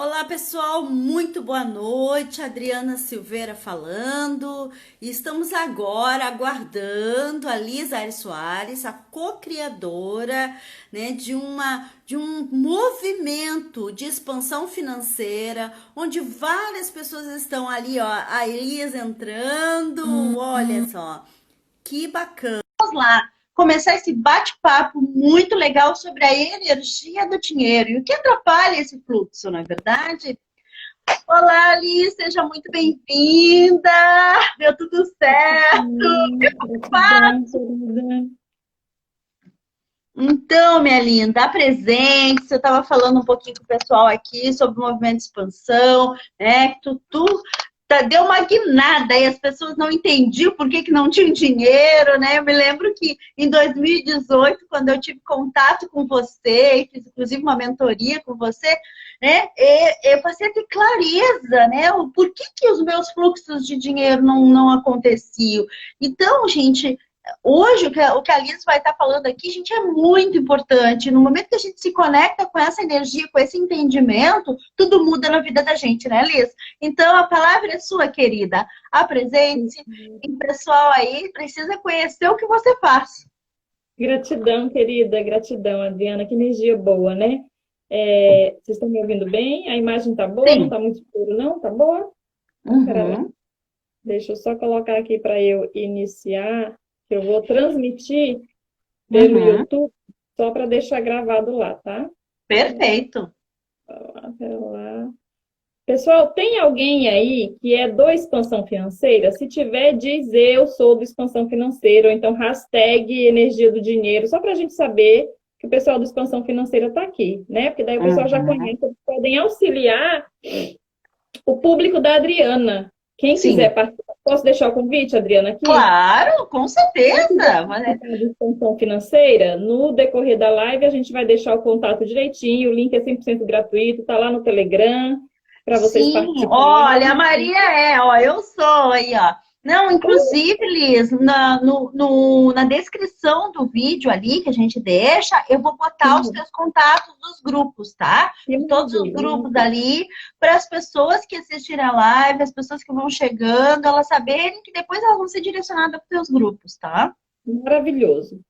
Olá, pessoal, muito boa noite. Adriana Silveira falando. E estamos agora aguardando a Lisa Aires Soares, a co-criadora, né, de um movimento de expansão financeira, onde várias pessoas estão ali, ó, a Elisa entrando. Olha só, que bacana. Lá começar esse bate-papo muito legal sobre a energia do dinheiro e o que atrapalha esse fluxo, não é verdade? Olá, Alice, seja muito bem-vinda. Deu tudo certo. Gratidão, querida. Então, minha linda, apresente. Eu estava falando um pouquinho com o pessoal aqui sobre o movimento de expansão, né? Que deu uma guinada e as pessoas não entendiam por que não tinham dinheiro, né? Eu me lembro que em 2018, quando eu tive contato com você, e fiz inclusive uma mentoria com você, né? Eu passei a ter clareza, né? O porquê que os meus fluxos de dinheiro não aconteciam. Então, gente, hoje, o que a Liz vai estar falando aqui, gente, é muito importante. No momento que a gente se conecta com essa energia, com esse entendimento, tudo muda na vida da gente, né, Liz? Então, a palavra é sua, querida. Apresente-se. E o pessoal aí precisa conhecer o que você faz. Gratidão, querida, gratidão, Adriana. Que energia boa, né? Vocês estão me ouvindo bem? A imagem tá boa? Não Sim. tá muito escuro, não? Tá boa? Pera lá. Uhum. Deixa eu só colocar aqui para eu iniciar, que eu vou transmitir pelo Uhum. YouTube, só para deixar gravado lá, tá? Perfeito. Pera lá. Pessoal, tem alguém aí que é do Expansão Financeira? Se tiver, diz eu sou do Expansão Financeira, ou então hashtag energia do dinheiro, só para a gente saber que o pessoal do Expansão Financeira está aqui, né? Porque daí o pessoal já Uhum. conhece, eles podem auxiliar o público da Adriana. Quem quiser Sim. participar, posso deixar o convite, Adriana, aqui? Claro, com Quem quiser certeza. participar do Expansão Financeira, no decorrer da live a gente vai deixar o contato direitinho, o link é 100% gratuito, tá lá no Telegram, para vocês Sim, olha, a participarem. Maria ó, eu sou aí, ó. Não, inclusive, Liz, na descrição do vídeo ali que a gente deixa, eu vou botar os Sim, teus contatos dos grupos, tá? que De todos os maravilha. grupos ali, para as pessoas que assistirem a live, as pessoas que vão chegando, elas saberem que depois elas vão ser direcionadas para os teus grupos, tá? Maravilhoso.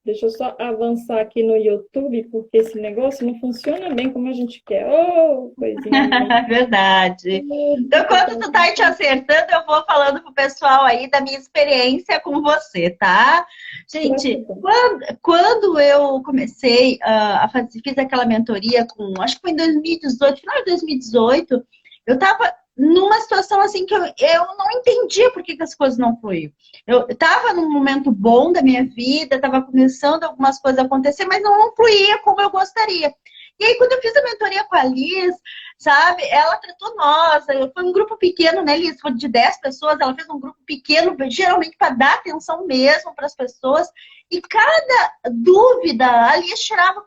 Deixa eu só avançar aqui no YouTube, porque esse negócio não funciona bem como a gente quer. Oh, coisinha linda. Verdade. Então, quando tu tá te acertando, eu vou falando pro pessoal aí da minha experiência com você, tá? Gente, Gratidão. quando eu comecei a fazer, fiz aquela mentoria acho que foi em 2018, final de 2018, eu tava numa situação assim que eu não entendia por que as coisas não fluíam. Eu tava num momento bom da minha vida, tava começando algumas coisas a acontecer, mas não fluía como eu gostaria. E aí, quando eu fiz a mentoria com a Liz, sabe, ela tratou nós, foi um grupo pequeno, né, Liz? Foi de 10 pessoas, ela fez um grupo pequeno, geralmente para dar atenção mesmo para as pessoas. E cada dúvida, a Liz tirava,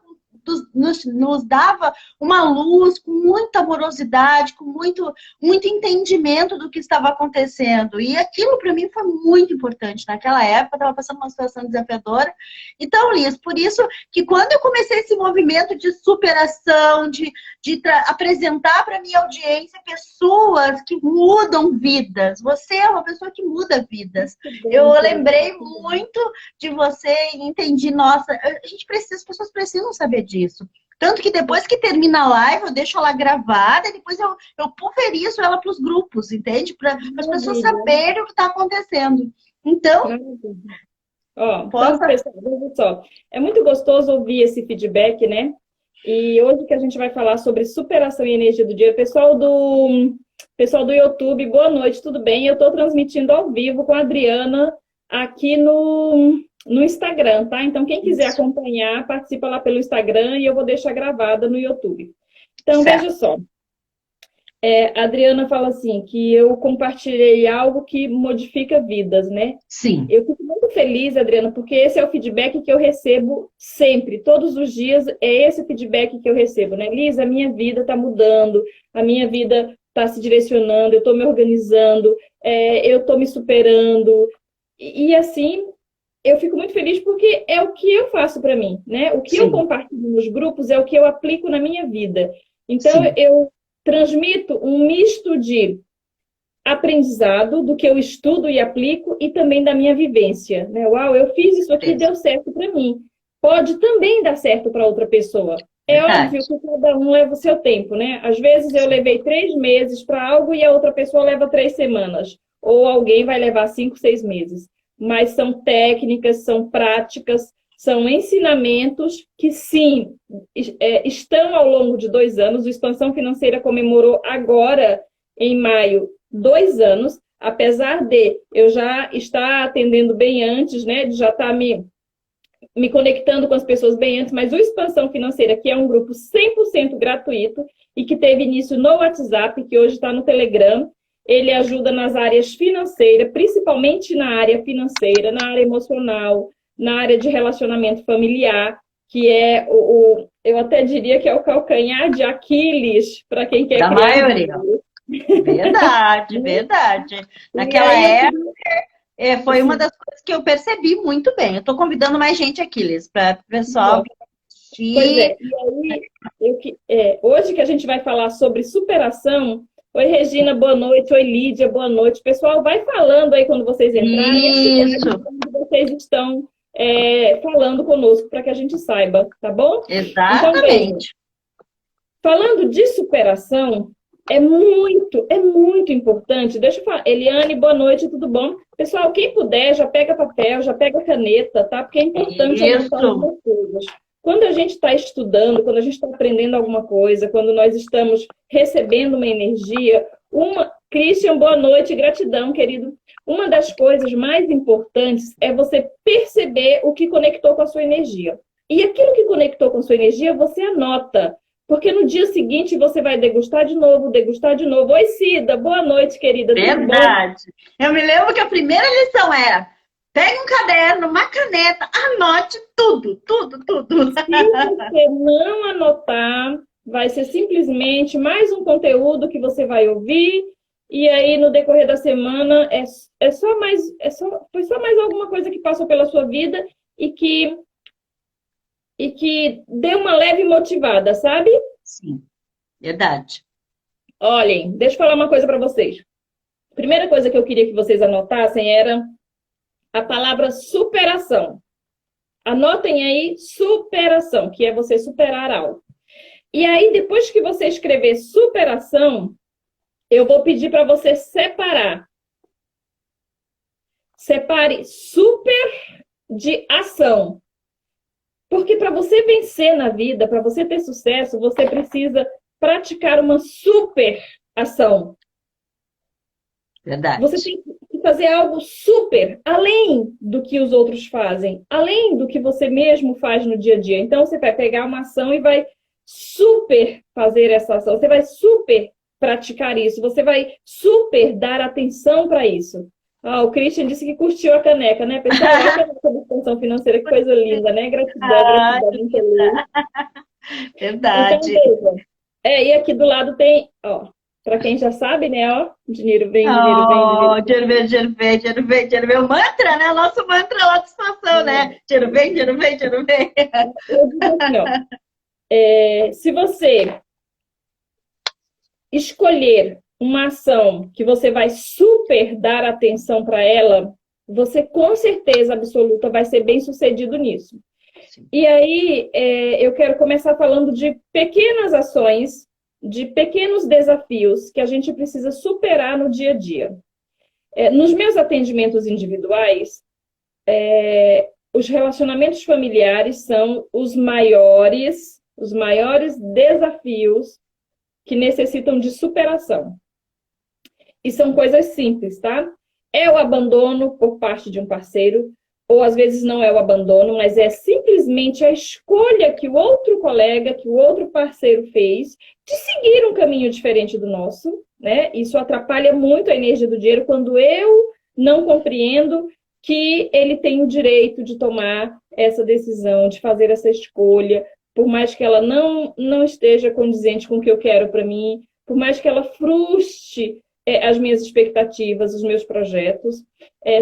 nos dava uma luz com muita amorosidade, com muito entendimento do que estava acontecendo. E aquilo para mim foi muito importante. Naquela época, eu estava passando uma situação desafiadora. Então, Liz, por isso que quando eu comecei esse movimento de superação, de apresentar para minha audiência pessoas que mudam vidas. Você é uma pessoa que muda vidas. Muito Eu bem, querida. lembrei Gratidão. muito de você e entendi, nossa, a gente precisa, as pessoas precisam saber disso. Tanto que depois que termina a live, eu deixo ela gravada e depois eu pulverizo ela para os grupos, entende? Para as pessoas Maravilha. saberem o que está acontecendo. Então, Maravilha. Ó, então, possa. pessoal, veja só. É muito gostoso ouvir esse feedback, né? E hoje que a gente vai falar sobre superação e energia do dia. Pessoal do YouTube, boa noite, tudo bem? Eu estou transmitindo ao vivo com a Adriana aqui no Instagram, tá? Então, quem quiser Isso, acompanhar, participa lá pelo Instagram e eu vou deixar gravada no YouTube. Então, veja certo. só. A Adriana fala assim, que eu compartilhei algo que modifica vidas, né? Sim. Eu fico muito feliz, Adriana, porque esse é o feedback que eu recebo sempre, todos os dias é esse feedback que eu recebo, né? Liz, a minha vida está mudando, a minha vida está se direcionando, eu estou me organizando, eu estou me superando. E assim, eu fico muito feliz porque é o que eu faço para mim, né? O que eu Sim, compartilho nos grupos é o que eu aplico na minha vida. Então, sim. transmito um misto de aprendizado do que eu estudo e aplico e também da minha vivência, né? Uau, eu fiz isso aqui e deu certo para mim. Pode também dar certo para outra pessoa. É óbvio que cada um leva o seu tempo, né? Às vezes eu levei 3 meses para algo e a outra pessoa leva 3 semanas. Ou alguém vai levar 5, 6 meses. Mas são técnicas, são práticas, são ensinamentos que, sim, estão ao longo de 2 anos. O Expansão Financeira comemorou agora, em maio, 2 anos. Apesar de eu já estar atendendo bem antes, né? De já estar me conectando com as pessoas bem antes, mas o Expansão Financeira, que é um grupo 100% gratuito e que teve início no WhatsApp, que hoje está no Telegram, ele ajuda nas áreas financeiras, principalmente na área financeira, na área emocional, na área de relacionamento familiar, que é eu até diria que é o calcanhar de Aquiles para quem quer da maioria. Verdade, verdade. Naquela época, foi uma das coisas que eu percebi muito bem. Eu estou convidando mais gente aqui, Liz, para o pessoal assistir. Pois é. E aí, hoje que a gente vai falar sobre superação. Oi, Regina, boa noite. Oi, Lídia, boa noite. Pessoal, vai falando aí quando vocês entrarem. Isso. Quando vocês estão falando conosco, para que a gente saiba, tá bom? Exatamente. Então, falando de superação, é muito importante. Deixa eu falar. Eliane, boa noite, tudo bom? Pessoal, quem puder, já pega papel, já pega caneta, tá? Porque é importante anotar algumas coisas. Quando a gente está estudando, quando a gente está aprendendo alguma coisa, quando nós estamos recebendo uma energia, Christian, boa noite, gratidão, querido. Uma das coisas mais importantes é você perceber o que conectou com a sua energia. E aquilo que conectou com a sua energia, você anota. Porque no dia seguinte você vai degustar de novo. Oi, Cida, boa noite, querida. Verdade. Eu me lembro que a primeira lição era: pegue um caderno, uma caneta, anote tudo. Se você não anotar, vai ser simplesmente mais um conteúdo que você vai ouvir. E aí, no decorrer da semana, foi só mais alguma coisa que passou pela sua vida e que deu uma leve motivada, sabe? Sim, verdade. Olhem, deixa eu falar uma coisa para vocês. A primeira coisa que eu queria que vocês anotassem era a palavra superação. Anotem aí superação, que é você superar algo. E aí, depois que você escrever superação, eu vou pedir para você separar. Separe super de ação. Porque para você vencer na vida, para você ter sucesso, você precisa praticar uma super ação. Verdade. Você tem que fazer algo super, além do que os outros fazem, além do que você mesmo faz no dia a dia. Então, você vai pegar uma ação e vai super fazer essa ação. Você vai super praticar isso. Você vai super dar atenção para isso. O Christian disse que curtiu a caneca, né, pessoal? A caneca de Expansão Financeira, que coisa linda, né? Gratidão. Verdade. Então, e aqui do lado tem, para quem já sabe, né, dinheiro vem, dinheiro vem. O mantra, né? Nosso mantra lá de expansão, né? Dinheiro vem. Eu digo assim, se você escolher uma ação que você vai super dar atenção para ela, você com certeza absoluta vai ser bem sucedido nisso. Sim. E aí, eu quero começar falando de pequenas ações, de pequenos desafios que a gente precisa superar no dia a dia. Nos meus atendimentos individuais, os relacionamentos familiares são os maiores desafios que necessitam de superação. E são coisas simples, tá? É o abandono por parte de um parceiro, ou às vezes não é o abandono, mas é simplesmente a escolha que o outro colega, que o outro parceiro fez de seguir um caminho diferente do nosso, né? Isso atrapalha muito a energia do dinheiro quando eu não compreendo que ele tem o direito de tomar essa decisão, de fazer essa escolha, por mais que ela não esteja condizente com o que eu quero para mim, por mais que ela frustre as minhas expectativas, os meus projetos.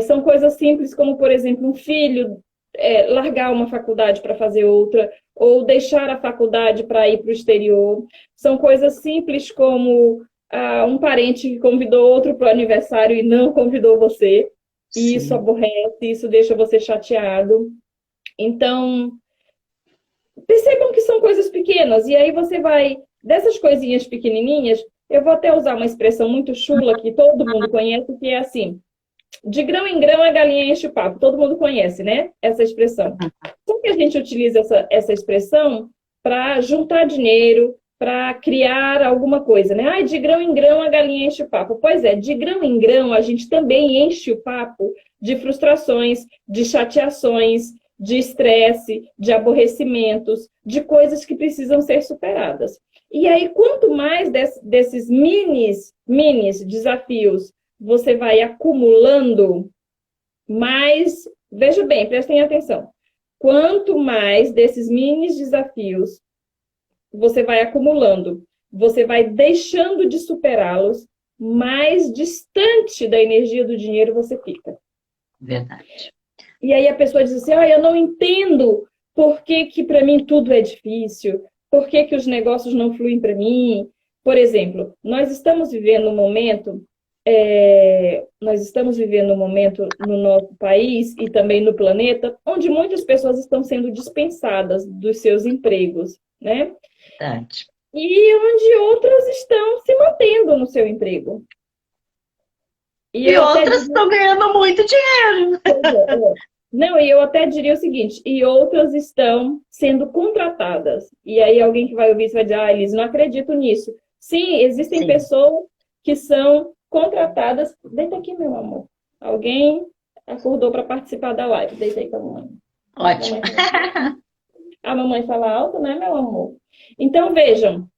São coisas simples como, por exemplo, um filho largar uma faculdade para fazer outra, ou deixar a faculdade para ir para o exterior. São coisas simples como um parente que convidou outro para o aniversário e não convidou você. E isso aborrece, isso deixa você chateado. Então, percebam que são coisas pequenas. E aí você vai, dessas coisinhas pequenininhas, eu vou até usar uma expressão muito chula que todo mundo conhece, que é assim: de grão em grão a galinha enche o papo. Todo mundo conhece, né? Essa expressão. Só que a gente utiliza essa expressão para juntar dinheiro, para criar alguma coisa, né? Ah, de grão em grão a galinha enche o papo. Pois é, de grão em grão a gente também enche o papo de frustrações, de chateações, de estresse, de aborrecimentos, de coisas que precisam ser superadas. E aí, quanto mais desses minis desafios você vai acumulando, mais... Veja bem, prestem atenção. Quanto mais desses minis desafios você vai acumulando, você vai deixando de superá-los, mais distante da energia do dinheiro você fica. Verdade. E aí a pessoa diz assim: eu não entendo por que para mim tudo é difícil, por que os negócios não fluem para mim. Por exemplo, nós estamos vivendo um momento no nosso país e também no planeta, onde muitas pessoas estão sendo dispensadas dos seus empregos, né? Verdade. E onde outras estão se mantendo no seu emprego. E outras estão ganhando muito dinheiro. Não, e eu até diria o seguinte: e outras estão sendo contratadas. E aí alguém que vai ouvir isso vai dizer: Elise, não acredito nisso. Sim, existem pessoas que são contratadas. Deita aqui, meu amor. Alguém acordou para participar da live. Deita aí com a mamãe. Ótimo. A mamãe fala alto, né, meu amor? Então, vejam,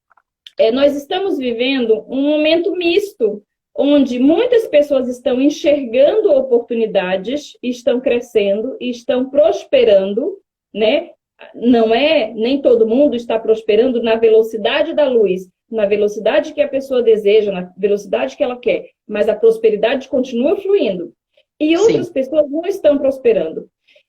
nós estamos vivendo um momento misto, onde muitas pessoas estão enxergando oportunidades, estão crescendo, estão prosperando, né? Nem todo mundo está prosperando na velocidade da luz, na velocidade que a pessoa deseja, na velocidade que ela quer, mas a prosperidade continua fluindo. E outras pessoas não estão prosperando.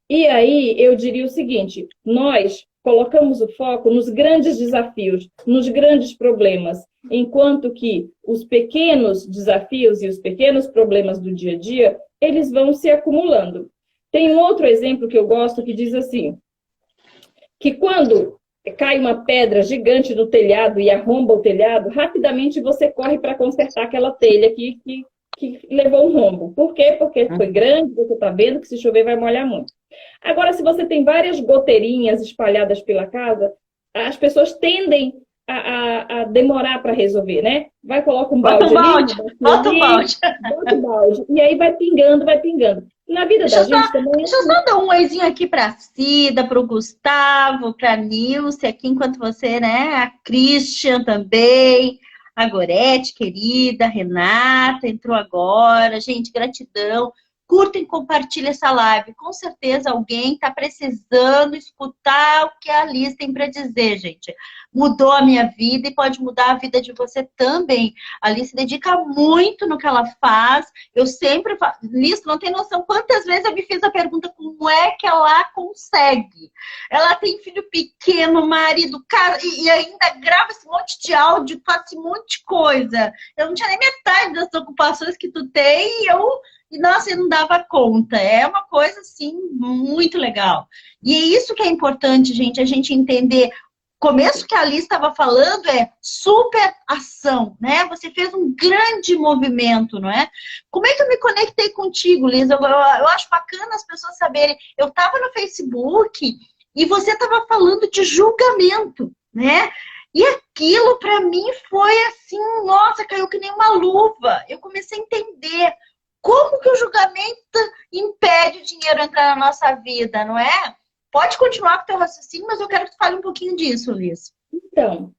E aí eu diria o seguinte: nós colocamos o foco nos grandes desafios, nos grandes problemas, enquanto que os pequenos desafios e os pequenos problemas do dia a dia, eles vão se acumulando. Tem um outro exemplo que eu gosto que diz assim, que quando cai uma pedra gigante no telhado e arromba o telhado, rapidamente você corre para consertar aquela telha que levou um rombo. Por quê? Porque foi grande, você está vendo que se chover vai molhar muito. Agora, se você tem várias goteirinhas espalhadas pela casa, as pessoas tendem a demorar para resolver, né? Coloca um balde ali, bota o balde. E aí vai pingando, vai pingando. Na vida da gente também... Deixa eu só dar um oizinho aqui para Cida, para o Gustavo, para a Nilce, aqui enquanto você, né? A Christian também, a Gorete, querida, a Renata, entrou agora. Gente, gratidão. Curtem e compartilhem essa live. Com certeza alguém está precisando escutar o que a Alice tem para dizer, gente. Mudou a minha vida e pode mudar a vida de você também. A Alice se dedica muito no que ela faz. Eu sempre falo, Alice, não tem noção quantas vezes eu me fiz a pergunta: como é que ela consegue? Ela tem filho pequeno, marido, casa, e ainda grava esse monte de áudio, faz esse monte de coisa. Eu não tinha nem metade das ocupações que tu tem e nossa, eu não dava conta. É uma coisa, assim, muito legal. E é isso que é importante, gente, a gente entender. O começo que a Alice estava falando é super ação, né? Você fez um grande movimento, não é? Como é que eu me conectei contigo, Liz? Eu acho bacana as pessoas saberem. Eu estava no Facebook e você estava falando de julgamento, né? E aquilo, para mim, foi assim, nossa, caiu que nem uma luva. Eu comecei a entender como que o julgamento impede o dinheiro entrar na nossa vida, não é? Pode continuar com o teu raciocínio, mas eu quero que tu fale um pouquinho disso, Liz. Então,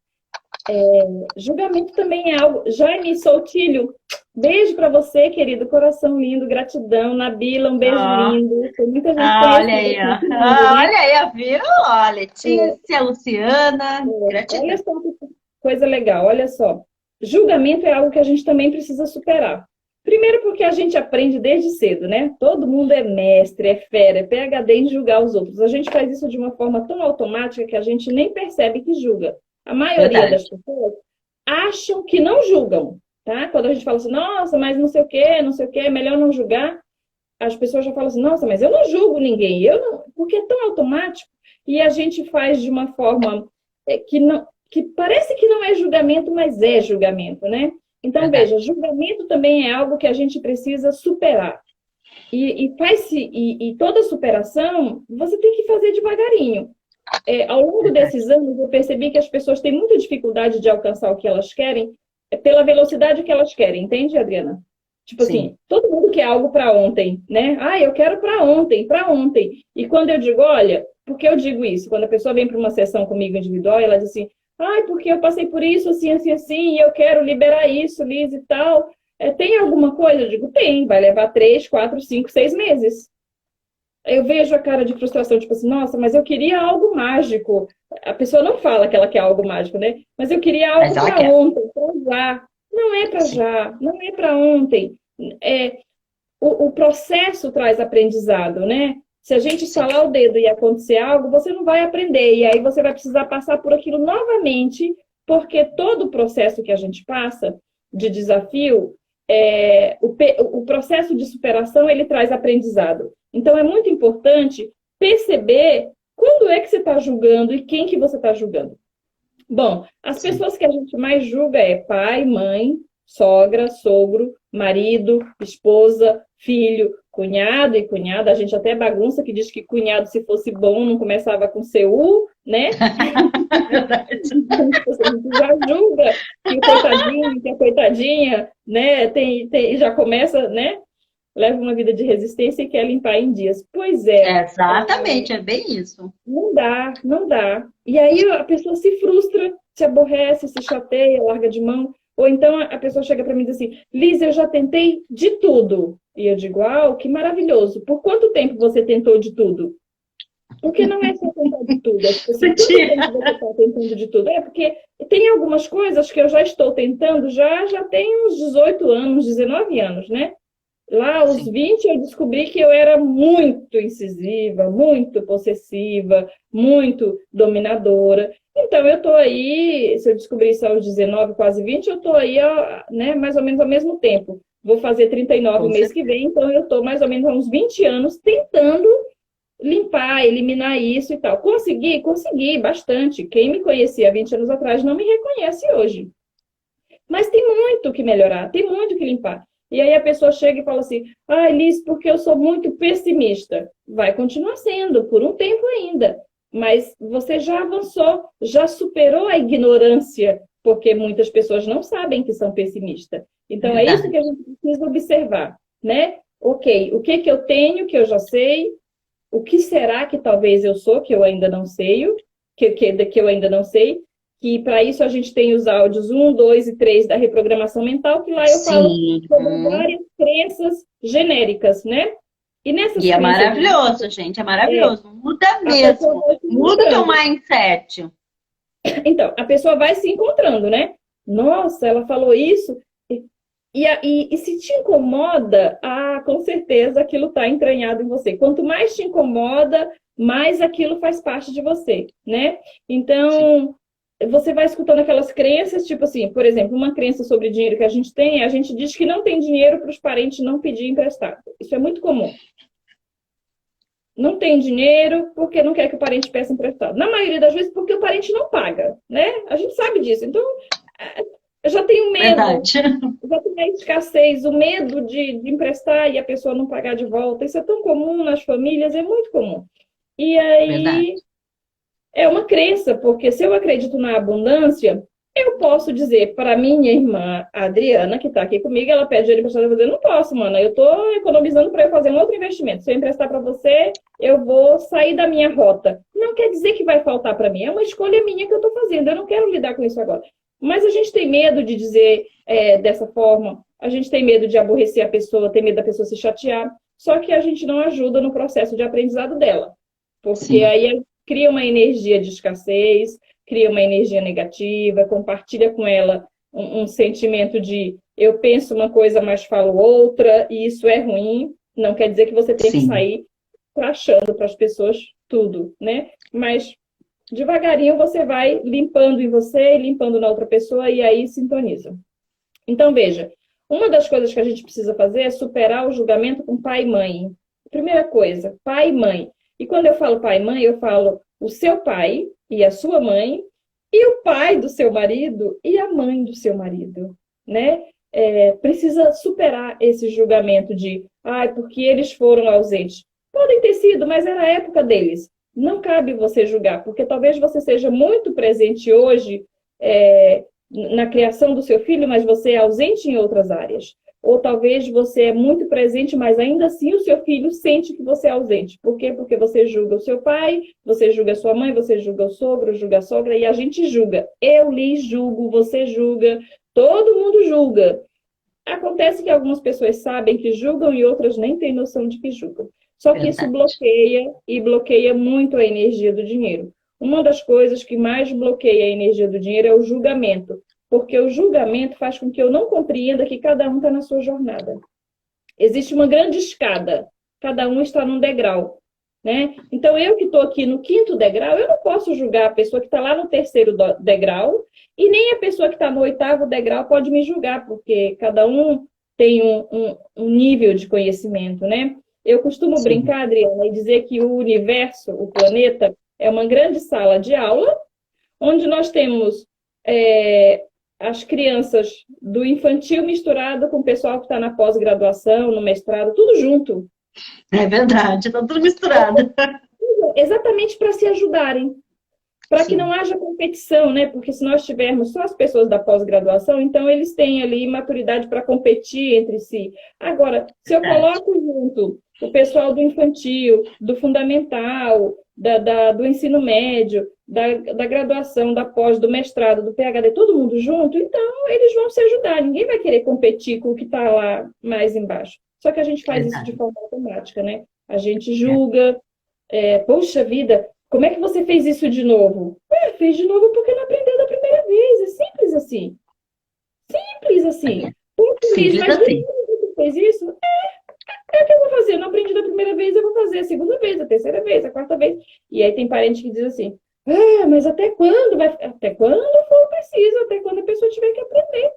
julgamento também é algo... Jaime Soutilho, beijo para você, querido, coração lindo, gratidão. Nabila, um beijo lindo. Tem muita gente olha aí, ó. Olha aí, viu? Olha, Letícia, Luciana, gratidão. Olha só que coisa legal, olha só. Julgamento é algo que a gente também precisa superar. Primeiro porque a gente aprende desde cedo, né? Todo mundo é mestre, é fera, é PhD em julgar os outros. A gente faz isso de uma forma tão automática que a gente nem percebe que julga. A maioria das pessoas acham que não julgam, tá? Quando a gente fala assim, nossa, mas não sei o quê, é melhor não julgar. As pessoas já falam assim, nossa, mas eu não julgo ninguém. Eu não... Porque é tão automático. E a gente faz de uma forma que parece que não é julgamento, mas é julgamento, né? Então, veja, julgamento também é algo que a gente precisa superar. E toda superação, você tem que fazer devagarinho. Ao longo desses anos, eu percebi que as pessoas têm muita dificuldade de alcançar o que elas querem pela velocidade que elas querem. Entende, Adriana? Tipo assim, todo mundo quer algo para ontem, né? Ah, eu quero para ontem, para ontem. E quando eu digo, olha, por que eu digo isso? Quando a pessoa vem para uma sessão comigo individual, ela diz assim, ai, porque eu passei por isso, assim, assim, assim, e eu quero liberar isso, Liz, e tal. Tem alguma coisa? Eu digo, tem, vai levar 3, 4, 5, 6 meses. Eu vejo a cara de frustração, tipo assim, nossa, mas eu queria algo mágico. A pessoa não fala que ela quer algo mágico, né? Mas eu queria algo para ontem, para já. Não é para já, não é para ontem. O processo traz aprendizado, né? Se a gente estalar o dedo e acontecer algo, você não vai aprender. E aí você vai precisar passar por aquilo novamente, porque todo o processo que a gente passa de desafio, o processo de superação, ele traz aprendizado. Então, é muito importante perceber quando é que você está julgando e quem que você está julgando. Bom, as pessoas que a gente mais julga é pai, mãe, sogra, sogro, marido, esposa, filho, cunhado e cunhada. A gente até bagunça que diz que cunhado, se fosse bom, não começava com CU, né? A gente já julga que o coitadinho, que a coitadinha, né, já começa, né? Leva uma vida de resistência e quer limpar em dias. Pois é. Exatamente, é bem isso. Não dá, não dá. E aí a pessoa se frustra, se aborrece, se chateia, larga de mão. Ou então a pessoa chega para mim e diz assim, Liz, eu já tentei de tudo. E eu digo, que maravilhoso. Por quanto tempo você tentou de tudo? Porque não é só tentar de tudo. É tipo assim, quanto tempo você está tentando de tudo? Porque tem algumas coisas que eu já estou tentando, já tem uns 18 anos, 19 anos, né? Lá aos 20 eu descobri que eu era muito incisiva, muito possessiva, muito dominadora. Então eu estou aí, se eu descobri isso aos 19, quase 20, eu estou aí, né, mais ou menos ao mesmo tempo. Vou fazer 39 no mês que vem, então eu estou mais ou menos há uns 20 anos tentando limpar, eliminar isso e tal. Consegui bastante. Quem me conhecia há 20 anos atrás não me reconhece hoje. Mas tem muito que melhorar, tem muito que limpar. E aí a pessoa chega e fala assim, Liz, porque eu sou muito pessimista. Vai continuar sendo, por um tempo ainda. Mas você já avançou, já superou a ignorância, porque muitas pessoas não sabem que são pessimistas. Então, é isso que a gente precisa observar, né? Ok, o que eu tenho, que eu já sei, o que será que talvez eu sou, que eu ainda não sei, que eu ainda não sei, que para isso a gente tem os áudios 1, 2 e 3 da reprogramação mental, que lá eu falo sobre várias crenças genéricas, né? E nessas é maravilhoso, gente, é maravilhoso. Muda mesmo, muda o teu mindset. Então, a pessoa vai se encontrando, né? Nossa, ela falou isso. E se te incomoda, com certeza aquilo está entranhado em você. Quanto mais te incomoda, mais aquilo faz parte de você, né? Então, você vai escutando aquelas crenças, tipo assim, por exemplo, uma crença sobre dinheiro que a gente tem, a gente diz que não tem dinheiro para os parentes não pedir emprestado. Isso é muito comum. Não tem dinheiro porque não quer que o parente peça emprestado. Na maioria das vezes, porque o parente não paga, né? A gente sabe disso. Então, eu já tenho medo. Verdade. Já tenho a escassez, o medo de emprestar e a pessoa não pagar de volta. Isso é tão comum nas famílias, é muito comum. E aí, verdade. É uma crença, porque se eu acredito na abundância, eu posso dizer para minha irmã, a Adriana, que está aqui comigo, ela pede dinheiro emprestado, eu vou dizer, não posso, mana, eu estou economizando para eu fazer um outro investimento. Se eu emprestar para você, eu vou sair da minha rota. Não quer dizer que vai faltar para mim, é uma escolha minha que eu estou fazendo, eu não quero lidar com isso agora. Mas a gente tem medo de dizer dessa forma, a gente tem medo de aborrecer a pessoa, tem medo da pessoa se chatear, só que a gente não ajuda no processo de aprendizado dela. Porque Sim. aí cria uma energia de escassez, cria uma energia negativa, compartilha com ela um sentimento de eu penso uma coisa, mas falo outra, e isso é ruim. Não quer dizer que você tem que Sim. sair crachando para as pessoas tudo, né? Mas devagarinho você vai limpando em você e limpando na outra pessoa, e aí sintoniza. Então, veja, uma das coisas que a gente precisa fazer é superar o julgamento com pai e mãe. Primeira coisa, pai e mãe. E quando eu falo pai e mãe, eu falo o seu pai e a sua mãe, e o pai do seu marido e a mãe do seu marido, né? Precisa superar esse julgamento de, porque eles foram ausentes. Podem ter sido, mas era a época deles. Não cabe você julgar, porque talvez você seja muito presente hoje na criação do seu filho, mas você é ausente em outras áreas. Ou talvez você é muito presente, mas ainda assim o seu filho sente que você é ausente. Por quê? Porque você julga o seu pai, você julga a sua mãe, você julga o sogro, julga a sogra, e a gente julga. Eu lhe julgo, você julga, todo mundo julga. Acontece que algumas pessoas sabem que julgam e outras nem têm noção de que julgam. Só que isso bloqueia e bloqueia muito a energia do dinheiro. Uma das coisas que mais bloqueia a energia do dinheiro é o julgamento. Porque o julgamento faz com que eu não compreenda que cada um está na sua jornada. Existe uma grande escada, cada um está num degrau, né? Então, eu que estou aqui no 5º degrau, eu não posso julgar a pessoa que está lá no 3º degrau, e nem a pessoa que está no 8º degrau pode me julgar, porque cada um tem um nível de conhecimento, né? Eu costumo brincar, Adriana, e dizer que o universo, o planeta, é uma grande sala de aula, onde nós temos as crianças do infantil misturado com o pessoal que está na pós-graduação, no mestrado, tudo junto. É verdade, está tudo misturado. Exatamente para se ajudarem. Para que não haja competição, né? Porque se nós tivermos só as pessoas da pós-graduação, então eles têm ali maturidade para competir entre si. Agora, se eu coloco junto o pessoal do infantil, do fundamental, do ensino médio, da graduação, da pós, do mestrado, do PhD, todo mundo junto, então eles vão se ajudar. Ninguém vai querer competir com o que está lá mais embaixo. Só que a gente faz isso de forma automática, né? A gente julga, poxa vida, como é que você fez isso de novo? Fez de novo porque não aprendeu da primeira vez. É simples assim. Simples assim. Simples assim. Você fez isso? É o que eu vou fazer. Eu não aprendi da primeira vez, eu vou fazer a segunda vez, a terceira vez, a quarta vez. E aí tem parente que diz assim, mas até quando? Até quando for preciso, até quando a pessoa tiver que aprender.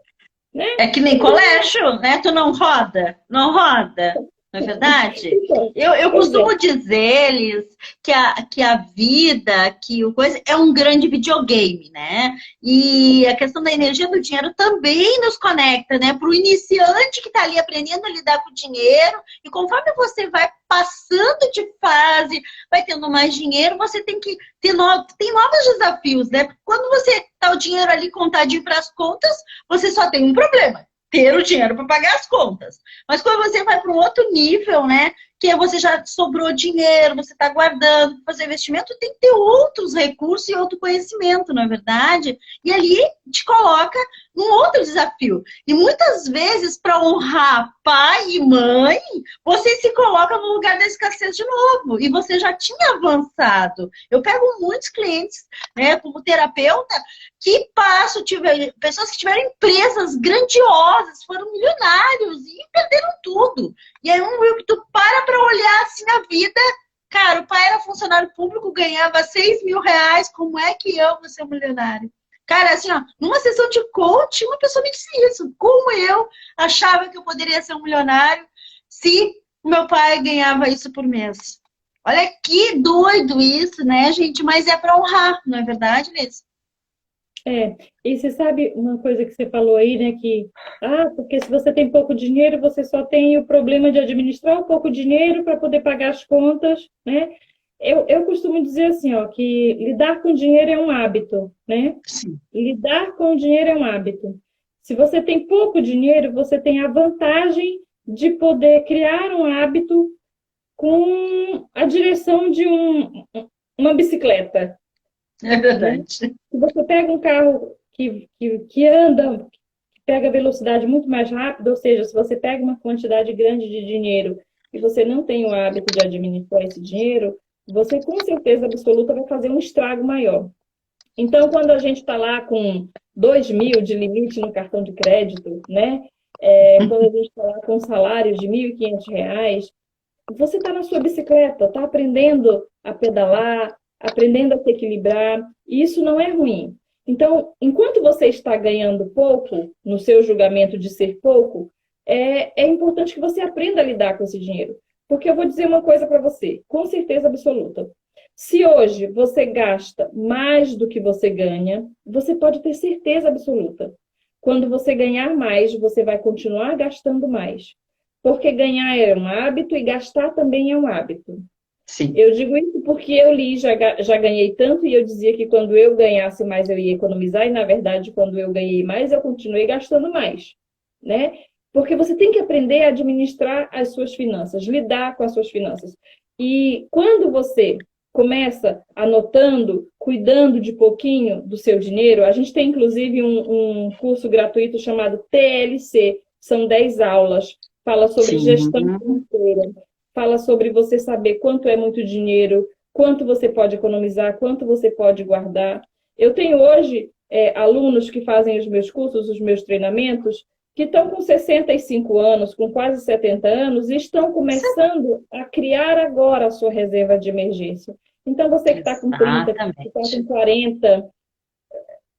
Né? É que nem colégio, né? Tu não roda? Não roda. Não é verdade? Eu costumo dizer, Liz, que a vida, que o coisa é um grande videogame, né? E a questão da energia do dinheiro também nos conecta, né? Para o iniciante que está ali aprendendo a lidar com o dinheiro, e conforme você vai passando de fase, vai tendo mais dinheiro, você tem que ter novos desafios, né? Porque quando você tá o dinheiro ali contadinho para as contas, você só tem um problema. Ter o dinheiro para pagar as contas. Mas quando você vai para um outro nível, né? Que você já sobrou dinheiro, você está guardando para fazer investimento, tem que ter outros recursos e outro conhecimento, não é verdade? E ali te coloca num outro desafio. E muitas vezes, para honrar pai e mãe, você se coloca no lugar da escassez de novo. E você já tinha avançado. Eu pego muitos clientes, né, como terapeuta, que pessoas que tiveram empresas grandiosas, foram milionários e perderam tudo. E aí tu para olhar assim a vida. Cara, o pai era funcionário público, ganhava 6 mil reais, como é que eu vou ser milionário? Cara, assim, ó, numa sessão de coaching, uma pessoa me disse isso. Como eu achava que eu poderia ser um milionário se meu pai ganhava isso por mês? Olha que doido isso, né, gente? Mas é para honrar, não é verdade, Liz? E você sabe uma coisa que você falou aí, né, que, porque se você tem pouco dinheiro, você só tem o problema de administrar o pouco dinheiro para poder pagar as contas, né? Eu costumo dizer assim, ó, que lidar com dinheiro é um hábito, né? Sim. Lidar com dinheiro é um hábito. Se você tem pouco dinheiro, você tem a vantagem de poder criar um hábito com a direção de uma bicicleta. É verdade. Se você pega um carro que anda, que pega velocidade muito mais rápida, ou seja, se você pega uma quantidade grande de dinheiro e você não tem o hábito de administrar esse dinheiro, você com certeza absoluta vai fazer um estrago maior. Então, quando a gente está lá com 2.000 de limite no cartão de crédito, né? quando a gente está lá com um salário de R$ 1.500, você está na sua bicicleta, está aprendendo a pedalar, aprendendo a se equilibrar, e isso não é ruim. Então, enquanto você está ganhando pouco, no seu julgamento de ser pouco, é importante que você aprenda a lidar com esse dinheiro. Porque eu vou dizer uma coisa para você, com certeza absoluta. Se hoje você gasta mais do que você ganha, você pode ter certeza absoluta. Quando você ganhar mais, você vai continuar gastando mais. Porque ganhar é um hábito e gastar também é um hábito. Sim. Eu digo isso porque eu li, já ganhei tanto, e eu dizia que quando eu ganhasse mais eu ia economizar, e na verdade, quando eu ganhei mais, eu continuei gastando mais, né? Porque você tem que aprender a administrar as suas finanças, lidar com as suas finanças. E quando você começa anotando, cuidando de pouquinho do seu dinheiro, a gente tem inclusive um curso gratuito chamado TLC, são 10 aulas, fala sobre gestão financeira, fala sobre você saber quanto é muito dinheiro, quanto você pode economizar, quanto você pode guardar. Eu tenho hoje alunos que fazem os meus cursos, os meus treinamentos, que estão com 65 anos, com quase 70 anos, e estão começando a criar agora a sua reserva de emergência. Então, você que está com 30, que está com 40,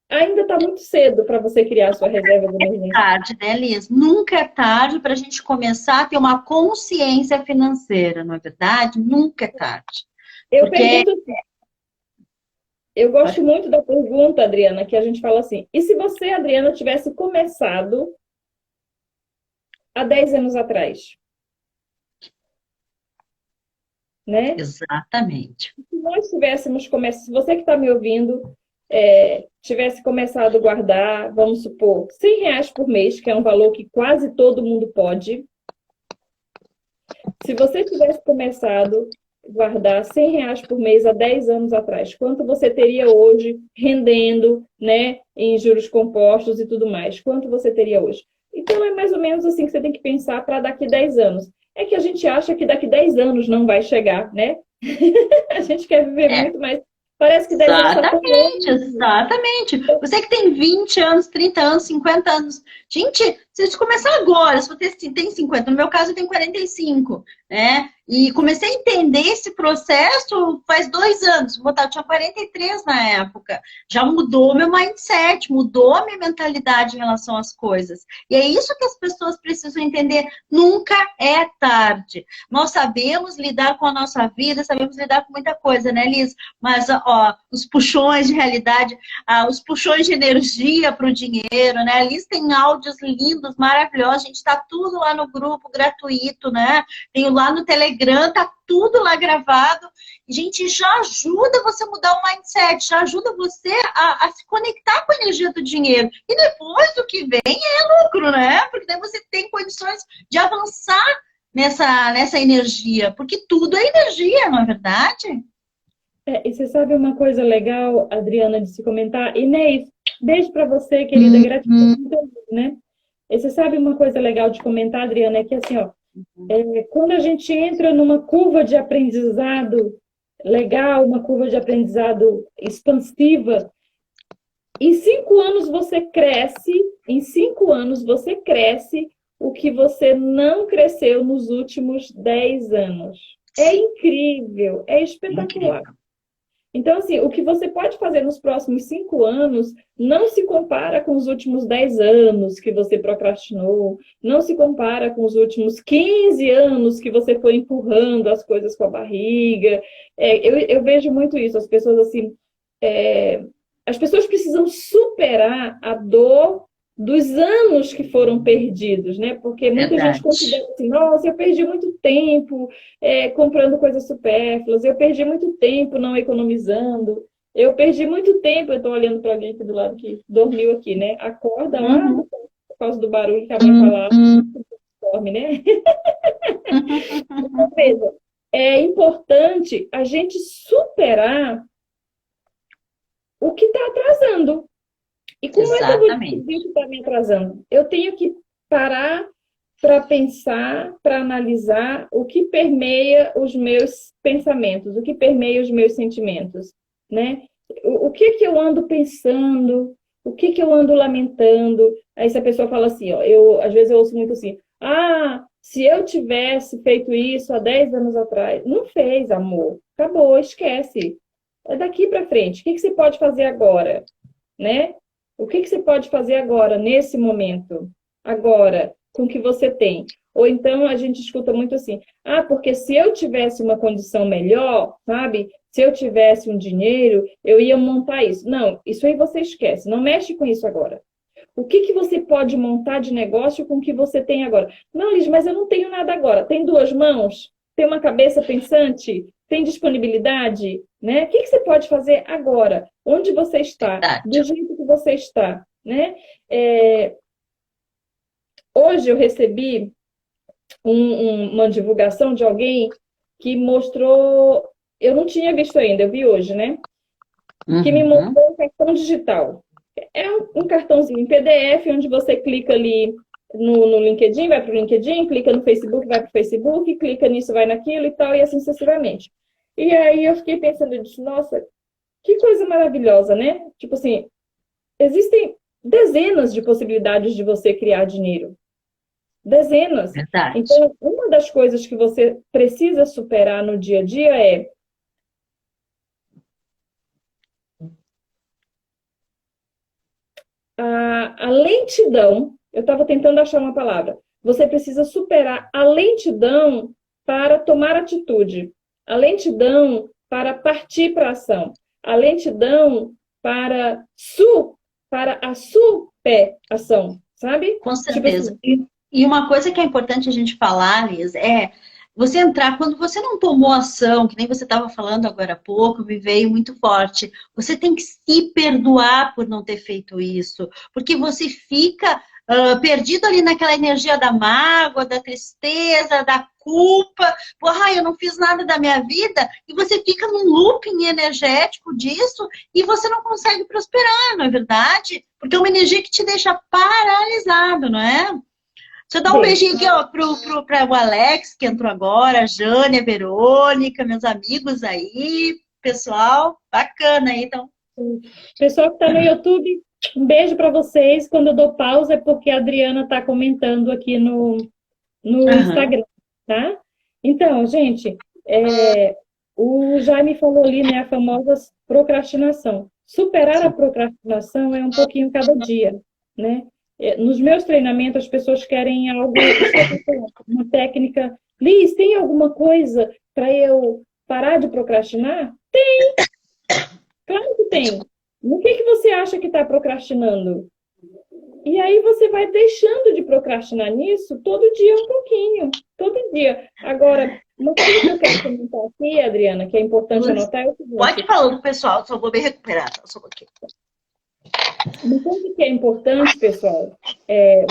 ainda está muito cedo para você criar a sua reserva de emergência. É tarde, né, Liz? Nunca é tarde para a gente começar a ter uma consciência financeira, não é verdade? Nunca é tarde. Eu gosto muito da pergunta, Adriana, que a gente fala assim, e se você, Adriana, tivesse começado há 10 anos atrás? Né? Exatamente. Se nós tivéssemos começado, se você que está me ouvindo, tivesse começado a guardar, vamos supor, R$ 100 por mês, que é um valor que quase todo mundo pode. Se você tivesse começado a guardar R$ 100 por mês há 10 anos atrás, quanto você teria hoje rendendo, né, em juros compostos e tudo mais? Quanto você teria hoje? Então, é mais ou menos assim que você tem que pensar para daqui 10 anos. É que a gente acha que daqui 10 anos não vai chegar, né? A gente quer viver muito, mas parece que 10 anos está tão longe. Exatamente. Você que tem 20 anos, 30 anos, 50 anos. Gente, se a gente começar agora, se você tem 50, no meu caso eu tenho 45, né? E comecei a entender esse processo faz 2 anos. Eu tinha 43 na época. Já mudou meu mindset, mudou a minha mentalidade em relação às coisas. E é isso que as pessoas precisam entender. Nunca é tarde. Nós sabemos lidar com a nossa vida, sabemos lidar com muita coisa, né, Liz? Mas, ó, os puxões de realidade, os puxões de energia para o dinheiro, né? A Liz tem áudios lindos, maravilhosos. A gente tá tudo lá no grupo gratuito, né? Tenho lá no Telegram, tá tudo lá gravado. Gente, já ajuda você a mudar o mindset, já ajuda você a se conectar com a energia do dinheiro. E depois o que vem é lucro, né? Porque daí você tem condições de avançar nessa energia. Porque tudo é energia, não é verdade? E você sabe uma coisa legal, Adriana, de se comentar? Inês, beijo para você, querida, gratidão, né? E você sabe uma coisa legal de comentar, Adriana, é que assim, ó, quando a gente entra numa curva de aprendizado legal, uma curva de aprendizado expansiva, em 5 anos você cresce, o que você não cresceu nos últimos 10 anos. É incrível, é espetacular. Então, assim, o que você pode fazer nos próximos 5 anos não se compara com os últimos 10 anos que você procrastinou, não se compara com os últimos 15 anos que você foi empurrando as coisas com a barriga. Eu vejo muito isso, as pessoas assim, as pessoas precisam superar a dor dos anos que foram perdidos, né? Porque muita gente considera assim, nossa, eu perdi muito tempo comprando coisas supérfluas, eu perdi muito tempo não economizando, eu perdi muito tempo, eu estou olhando para alguém aqui do lado que dormiu aqui, né? Acorda lá por causa do barulho que a mãe falava, dorme, né? Então, veja, é importante a gente superar o que está atrasando. E como é que eu vou descobrir o que está me atrasando? Eu tenho que parar para pensar, para analisar o que permeia os meus pensamentos, o que permeia os meus sentimentos, né? O que eu ando pensando, o que eu ando lamentando, Aí se a pessoa fala assim, ó, às vezes eu ouço muito assim, ah, se eu tivesse feito isso há 10 anos atrás. Não fez, amor. Acabou, esquece. É daqui para frente. O que que você pode fazer agora? Né? O que que você pode fazer agora, nesse momento? Agora, com o que você tem. Ou então a gente escuta muito assim, ah, porque se eu tivesse uma condição melhor, sabe? Se eu tivesse um dinheiro, eu ia montar isso. Não, isso aí você esquece. Não mexe com isso agora. O que que você pode montar de negócio com o que você tem agora? Não, Liz, mas eu não tenho nada agora. Tem duas mãos? Tem uma cabeça pensante? Tem disponibilidade? Né? O que que você pode fazer agora? Onde você está? Verdade. Do jeito que você está? Né? Hoje eu recebi uma divulgação de alguém que mostrou... Eu não tinha visto ainda, eu vi hoje, né? Que me mostrou um cartão digital. É um cartãozinho em PDF, onde você clica ali no LinkedIn, vai para o LinkedIn, clica no Facebook, vai para o Facebook, clica nisso, vai naquilo e tal, e assim sucessivamente. E aí eu fiquei pensando, eu disse, nossa, que coisa maravilhosa, né? Tipo assim, existem dezenas de possibilidades de você criar dinheiro. Dezenas. Verdade. Então, uma das coisas que você precisa superar no dia a dia é a lentidão. Eu estava tentando achar uma palavra. Você precisa superar a lentidão para tomar atitude, a lentidão para partir para a ação, a lentidão para a superação, sabe? Com Tipo certeza. assim, E uma coisa que é importante a gente falar, Liz, é você entrar, quando você não tomou ação, que nem você estava falando agora há pouco, me veio muito forte, você tem que se perdoar por não ter feito isso, porque você fica perdido ali naquela energia da mágoa, da tristeza, da culpa, porra, eu não fiz nada da minha vida, e você fica num looping energético disso, e você não consegue prosperar, não é verdade? Porque é uma energia que te deixa paralisado, não é? Deixa eu dar um beijinho aqui, ó, para o Alex, que entrou agora, a Jane, a Verônica, meus amigos aí, pessoal, bacana aí, então. pessoal que está no YouTube, um beijo para vocês. Quando eu dou pausa é porque a Adriana está comentando aqui no Instagram, tá? Então, gente, o Jaime falou ali, né, a famosa procrastinação. Superar a procrastinação é um pouquinho cada dia, né? Nos meus treinamentos, as pessoas querem algo, uma técnica. Liz, tem alguma coisa para eu parar de procrastinar? Tem! Claro que tem. No que você acha que está procrastinando? E aí você vai deixando de procrastinar nisso todo dia um pouquinho. Todo dia. Agora, uma coisa que eu quero comentar aqui, Adriana, que é importante anotar é o seguinte. Pode falar do pessoal, só vou me recuperar. Só um pouquinho. Uma coisa que é importante, pessoal,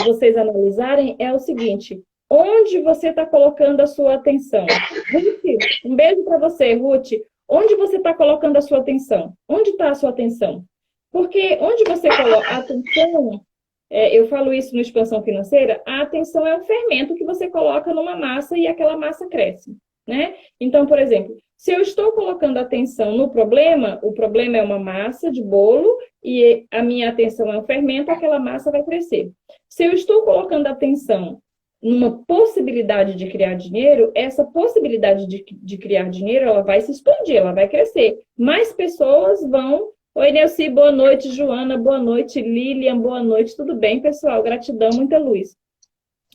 vocês analisarem é o seguinte: onde você está colocando a sua atenção? Ruth, um beijo para você, Ruth. Onde você está colocando a sua atenção? Onde está a sua atenção? Porque onde você coloca a atenção, eu falo isso no Expansão Financeira, a atenção é um fermento que você coloca numa massa e aquela massa cresce, né? Então, por exemplo, se eu estou colocando atenção no problema, o problema é uma massa de bolo e a minha atenção é um fermento, aquela massa vai crescer. Se eu estou colocando atenção numa possibilidade de criar dinheiro, essa possibilidade de criar dinheiro, ela vai se expandir, ela vai crescer. Mais pessoas vão... Oi, Neuci, boa noite. Joana, boa noite. Lilian, boa noite. Tudo bem, pessoal? Gratidão, muita luz.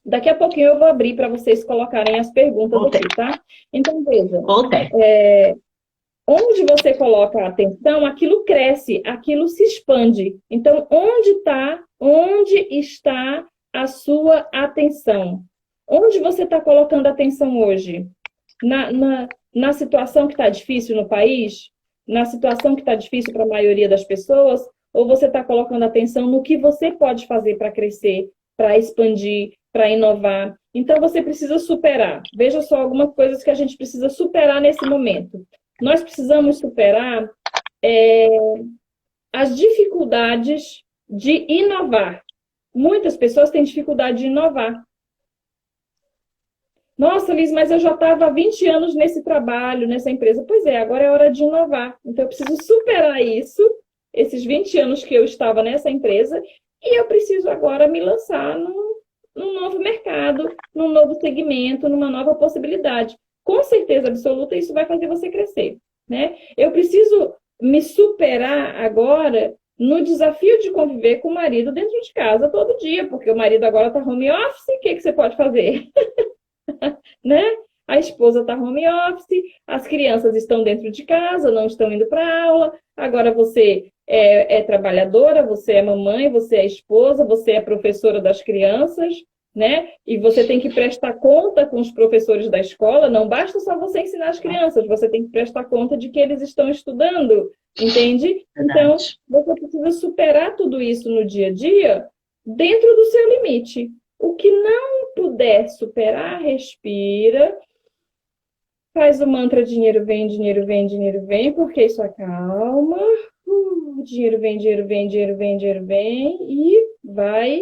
Daqui a pouquinho eu vou abrir para vocês colocarem as perguntas aqui, tá? Então, veja. Onde você coloca a atenção, aquilo cresce, aquilo se expande. Então, onde está a sua atenção? Onde você está colocando a atenção hoje? Na situação que está difícil no país? Na situação que está difícil para a maioria das pessoas? Ou você está colocando atenção no que você pode fazer para crescer, para expandir, para inovar? Então, você precisa superar. Veja só algumas coisas que a gente precisa superar nesse momento. Nós precisamos superar as dificuldades de inovar. Muitas pessoas têm dificuldade de inovar. Nossa, Liz, mas eu já estava há 20 anos nesse trabalho, nessa empresa. Pois é, agora é hora de inovar. Então, eu preciso superar isso, esses 20 anos que eu estava nessa empresa, e eu preciso agora me lançar num novo mercado, num novo segmento, numa nova possibilidade. Com certeza absoluta, isso vai fazer você crescer, né? Eu preciso me superar agora no desafio de conviver com o marido dentro de casa todo dia, porque o marido agora está home office, o que você pode fazer? Né? A esposa está home office, as crianças estão dentro de casa, não estão indo para aula, agora você é trabalhadora, você é mamãe, você é esposa, você é professora das crianças, né? E você tem que prestar conta com os professores da escola, não basta só você ensinar as crianças, você tem que prestar conta de que eles estão estudando, entende? Então, você precisa superar tudo isso no dia a dia dentro do seu limite. O que não puder superar, respira, faz o mantra dinheiro vem, dinheiro vem, dinheiro vem, porque isso acalma. Dinheiro vem, dinheiro vem, dinheiro vem, dinheiro vem, e vai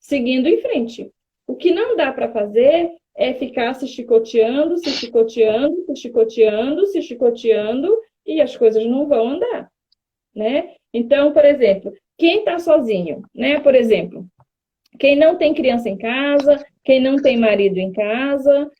seguindo em frente. O que não dá para fazer é ficar se chicoteando, se chicoteando, se chicoteando, se chicoteando, e as coisas não vão andar, né? Então, por exemplo, quem está sozinho, né? Por exemplo, quem não tem criança em casa, quem não tem marido em casa,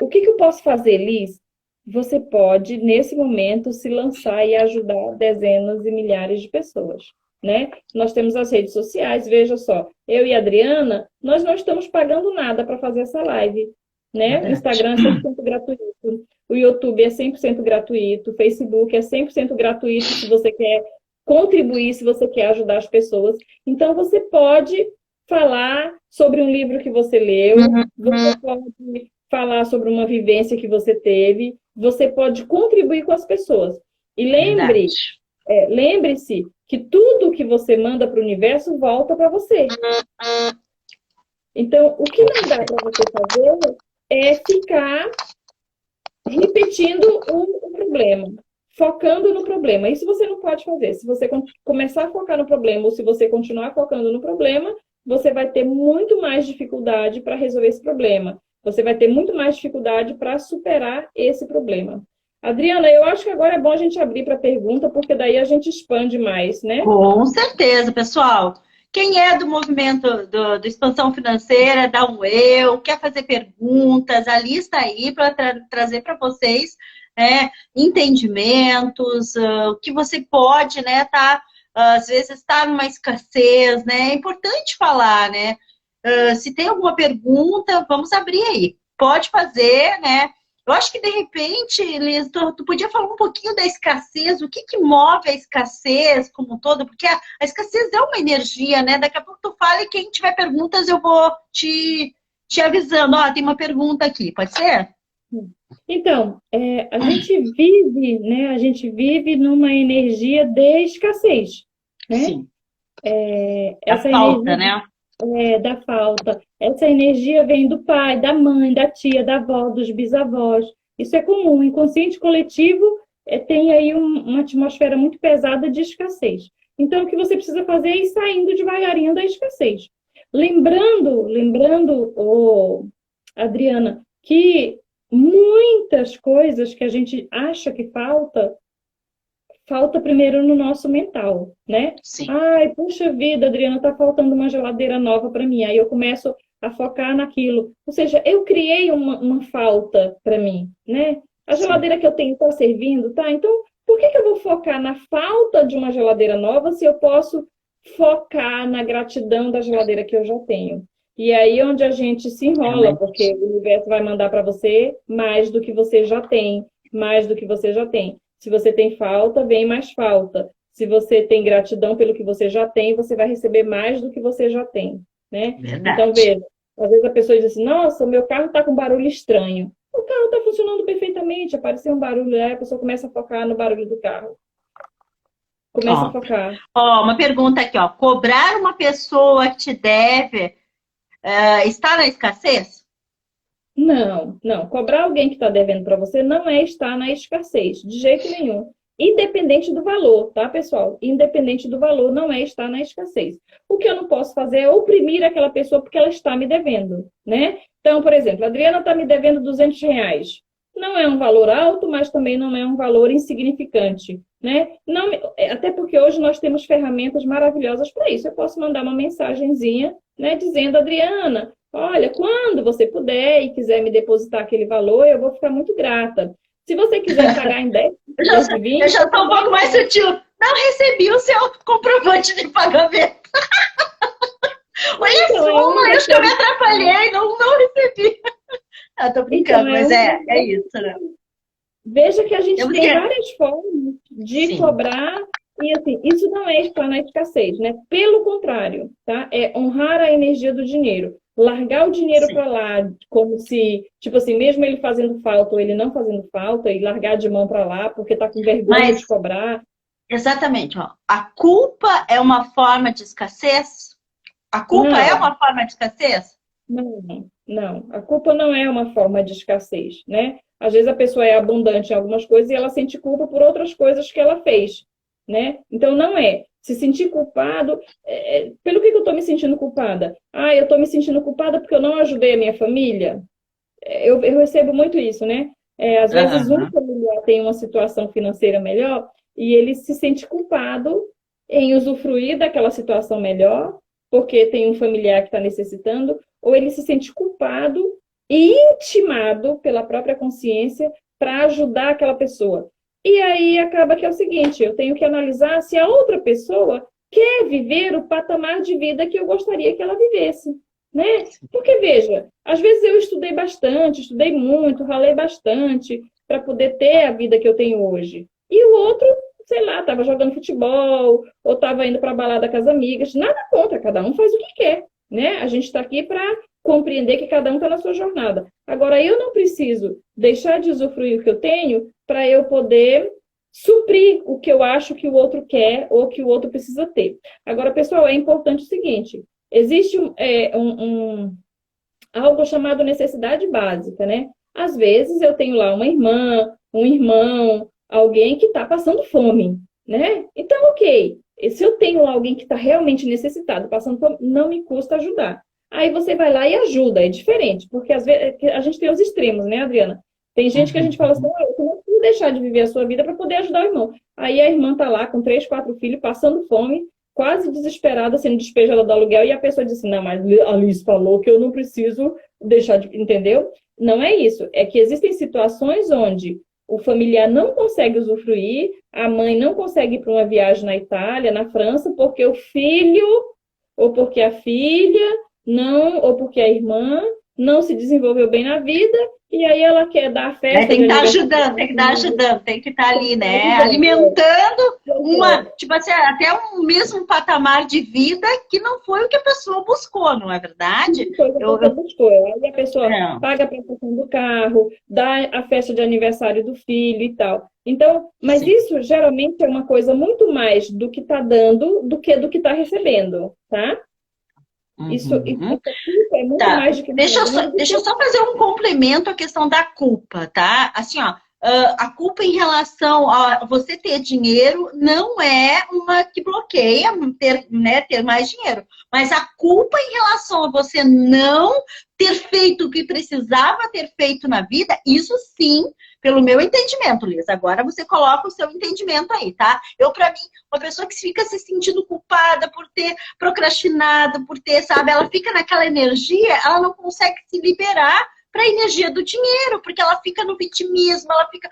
o que eu posso fazer, Liz? Você pode, nesse momento, se lançar e ajudar dezenas e milhares de pessoas, né? Nós temos as redes sociais, veja só, eu e a Adriana, nós não estamos pagando nada para fazer essa live, né? O Instagram é 100% gratuito, o YouTube é 100% gratuito, o Facebook é 100% gratuito se você quer contribuir, se você quer ajudar as pessoas. Então, você pode falar sobre um livro que você leu, você pode falar sobre uma vivência que você teve, você pode contribuir com as pessoas. E lembre-se que tudo que você manda para o universo volta para você. Então, o que não dá para você fazer é ficar repetindo o problema, focando no problema. Isso você não pode fazer. Se você começar a focar no problema ou se você continuar focando no problema, você vai ter muito mais dificuldade para resolver esse problema. Você vai ter muito mais dificuldade para superar esse problema. Adriana, eu acho que agora é bom a gente abrir para pergunta, porque daí a gente expande mais, né? Com certeza, pessoal. Quem é do movimento do Expansão Financeira, dá um eu, quer fazer perguntas, a lista aí para trazer para vocês entendimentos, o que você pode, né, às vezes está numa escassez, né? É importante falar, né? Se tem alguma pergunta, vamos abrir aí. Pode fazer, né? Eu acho que, de repente, Liz, tu podia falar um pouquinho da escassez, o que move a escassez como um todo, porque a escassez é uma energia, né? Daqui a pouco tu fala e quem tiver perguntas eu vou te avisando. Ó, tem uma pergunta aqui, pode ser? Então, a gente vive numa energia de escassez, né? Sim. Essa falta, energia, né? Da falta. Essa energia vem do pai, da mãe, da tia, da avó, dos bisavós. Isso é comum. O inconsciente coletivo tem aí uma atmosfera muito pesada de escassez. Então, o que você precisa fazer é ir saindo devagarinho da escassez. Lembrando, Adriana, que muitas coisas que a gente acha que falta primeiro no nosso mental, né? Sim. Ai, puxa vida, Adriana, tá faltando uma geladeira nova para mim. Aí eu começo a focar naquilo. Ou seja, eu criei uma falta para mim, né? A geladeira que eu tenho está servindo, tá? Então, por que eu vou focar na falta de uma geladeira nova se eu posso focar na gratidão da geladeira que eu já tenho? E aí é onde a gente se enrola, porque o universo vai mandar para você mais do que você já tem, mais do que você já tem. Se você tem falta, vem mais falta. Se você tem gratidão pelo que você já tem, você vai receber mais do que você já tem, né? Verdade. Então, veja, às vezes a pessoa diz assim, nossa, o meu carro está com barulho estranho. O carro está funcionando perfeitamente, apareceu um barulho, aí a pessoa começa a focar no barulho do carro. Começa a focar. Uma pergunta aqui, cobrar uma pessoa que te deve está na escassez? Não. Cobrar alguém que está devendo para você não é estar na escassez, de jeito nenhum. Independente do valor, tá, pessoal? Independente do valor, não é estar na escassez. O que eu não posso fazer é oprimir aquela pessoa porque ela está me devendo, né? Então, por exemplo, a Adriana está me devendo R$200. Não é um valor alto, mas também não é um valor insignificante, né? Não, até porque hoje nós temos ferramentas maravilhosas para isso. Eu posso mandar uma mensagenzinha, né, dizendo, Adriana, olha, quando você puder e quiser me depositar aquele valor, eu vou ficar muito grata. Se você quiser pagar em 10, de 20... Eu já estou um pouco mais sutil. Não recebi o seu comprovante de pagamento. Olha Então, só, acho que eu me atrapalhei, não recebi. Eu tô brincando, então, mas é isso, né? Veja que a gente Temos tem que- várias formas de Sim. cobrar, e assim, isso não é explanar a escassez, né? Pelo contrário, tá? É honrar a energia do dinheiro. Largar o dinheiro Sim. para lá, como se, tipo assim, mesmo ele fazendo falta ou ele não fazendo falta, e largar de mão para lá porque tá com vergonha Mas- de cobrar. Exatamente, ó. A culpa é uma forma de escassez? A culpa Não. é uma forma de escassez? Não. A culpa não é uma forma de escassez, né? Às vezes a pessoa é abundante em algumas coisas e ela sente culpa por outras coisas que ela fez, né? Então não é. Se sentir culpado, pelo que eu estou me sentindo culpada? Ah, eu estou me sentindo culpada porque eu não ajudei a minha família. Eu recebo muito isso, né? Às vezes um familiar tem uma situação financeira melhor e ele se sente culpado em usufruir daquela situação melhor porque tem um familiar que está necessitando, ou ele se sente culpado e intimado pela própria consciência para ajudar aquela pessoa. E aí acaba que é o seguinte, eu tenho que analisar se a outra pessoa quer viver o patamar de vida que eu gostaria que ela vivesse, né? Porque, veja, às vezes eu estudei bastante, estudei muito, ralei bastante para poder ter a vida que eu tenho hoje. E o outro, sei lá, estava jogando futebol, ou estava indo para balada com as amigas. Nada contra, cada um faz o que quer, né? A gente está aqui para compreender que cada um está na sua jornada. Agora, eu não preciso deixar de usufruir o que eu tenho para eu poder suprir o que eu acho que o outro quer ou que o outro precisa ter. Agora, pessoal, é importante o seguinte, existe algo chamado necessidade básica, né? Às vezes eu tenho lá uma irmã, um irmão, alguém que está passando fome, né? Então, ok. Se eu tenho alguém que está realmente necessitado, passando fome, não me custa ajudar. Aí você vai lá e ajuda, é diferente, porque às vezes a gente tem os extremos, né, Adriana? Tem gente que a gente fala assim, você não precisa deixar de viver a sua vida para poder ajudar o irmão. Aí a irmã está lá com 3, 4 filhos, passando fome, quase desesperada, sendo despejada do aluguel, e a pessoa diz assim, não, mas a Liz falou que eu não preciso deixar de... Entendeu? Não é isso. É que existem situações onde o familiar não consegue usufruir, a mãe não consegue ir para uma viagem na Itália, na França, porque o filho, ou porque a filha, não, ou porque a irmã não se desenvolveu bem na vida, e aí ela quer dar a festa. Tem que estar ajudando, tem que estar ali, né? Alimentando tipo assim, até um mesmo patamar de vida que não foi o que a pessoa buscou, não é verdade? Buscou. Aí a pessoa paga a prestação do carro, dá a festa de aniversário do filho e tal. Então, mas Sim. Isso geralmente é uma coisa muito mais do que está dando do que está recebendo, tá? Isso é muito mais do que... Deixa eu só fazer um complemento à questão da culpa, tá? Assim, ó, a culpa em relação a você ter dinheiro não é uma que bloqueia ter mais dinheiro. Mas a culpa em relação a você não ter feito o que precisava ter feito na vida, isso sim, pelo meu entendimento, Liz. Agora você coloca o seu entendimento aí, tá? Pra mim, uma pessoa que fica se sentindo culpada por ter procrastinado, por ter, sabe, ela fica naquela energia, ela não consegue se liberar para a energia do dinheiro, porque ela fica no vitimismo, ela fica,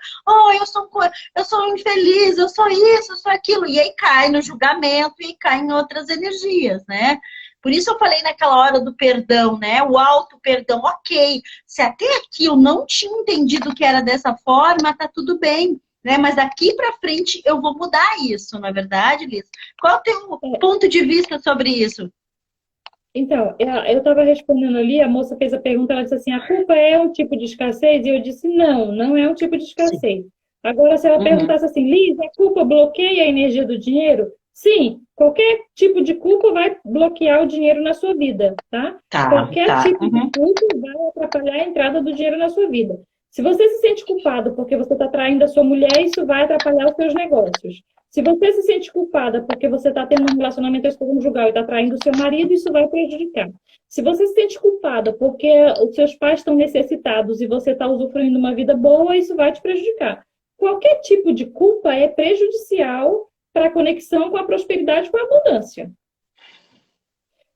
eu sou infeliz, eu sou isso, eu sou aquilo, e aí cai no julgamento e cai em outras energias, né? Por isso eu falei naquela hora do perdão, né? O auto-perdão, ok. Se até aqui eu não tinha entendido que era dessa forma, tá tudo bem, né? Mas daqui para frente eu vou mudar isso, não é verdade, Liz? Qual é o teu ponto de vista sobre isso? Então, eu estava respondendo ali, a moça fez a pergunta, ela disse assim, a culpa é um tipo de escassez? E eu disse, não é um tipo de escassez. Sim. Agora, se ela perguntasse assim, Liz, a culpa bloqueia a energia do dinheiro? Sim, qualquer tipo de culpa vai bloquear o dinheiro na sua vida, tá? Qualquer tipo de culpa vai atrapalhar a entrada do dinheiro na sua vida. Se você se sente culpado porque você está traindo a sua mulher, isso vai atrapalhar os seus negócios. Se você se sente culpada porque você está tendo um relacionamento extraconjugal e está traindo o seu marido, isso vai prejudicar. Se você se sente culpada porque os seus pais estão necessitados e você está usufruindo uma vida boa, isso vai te prejudicar. qualquer tipo de culpa é prejudicial para a conexão com a prosperidade, com a abundância.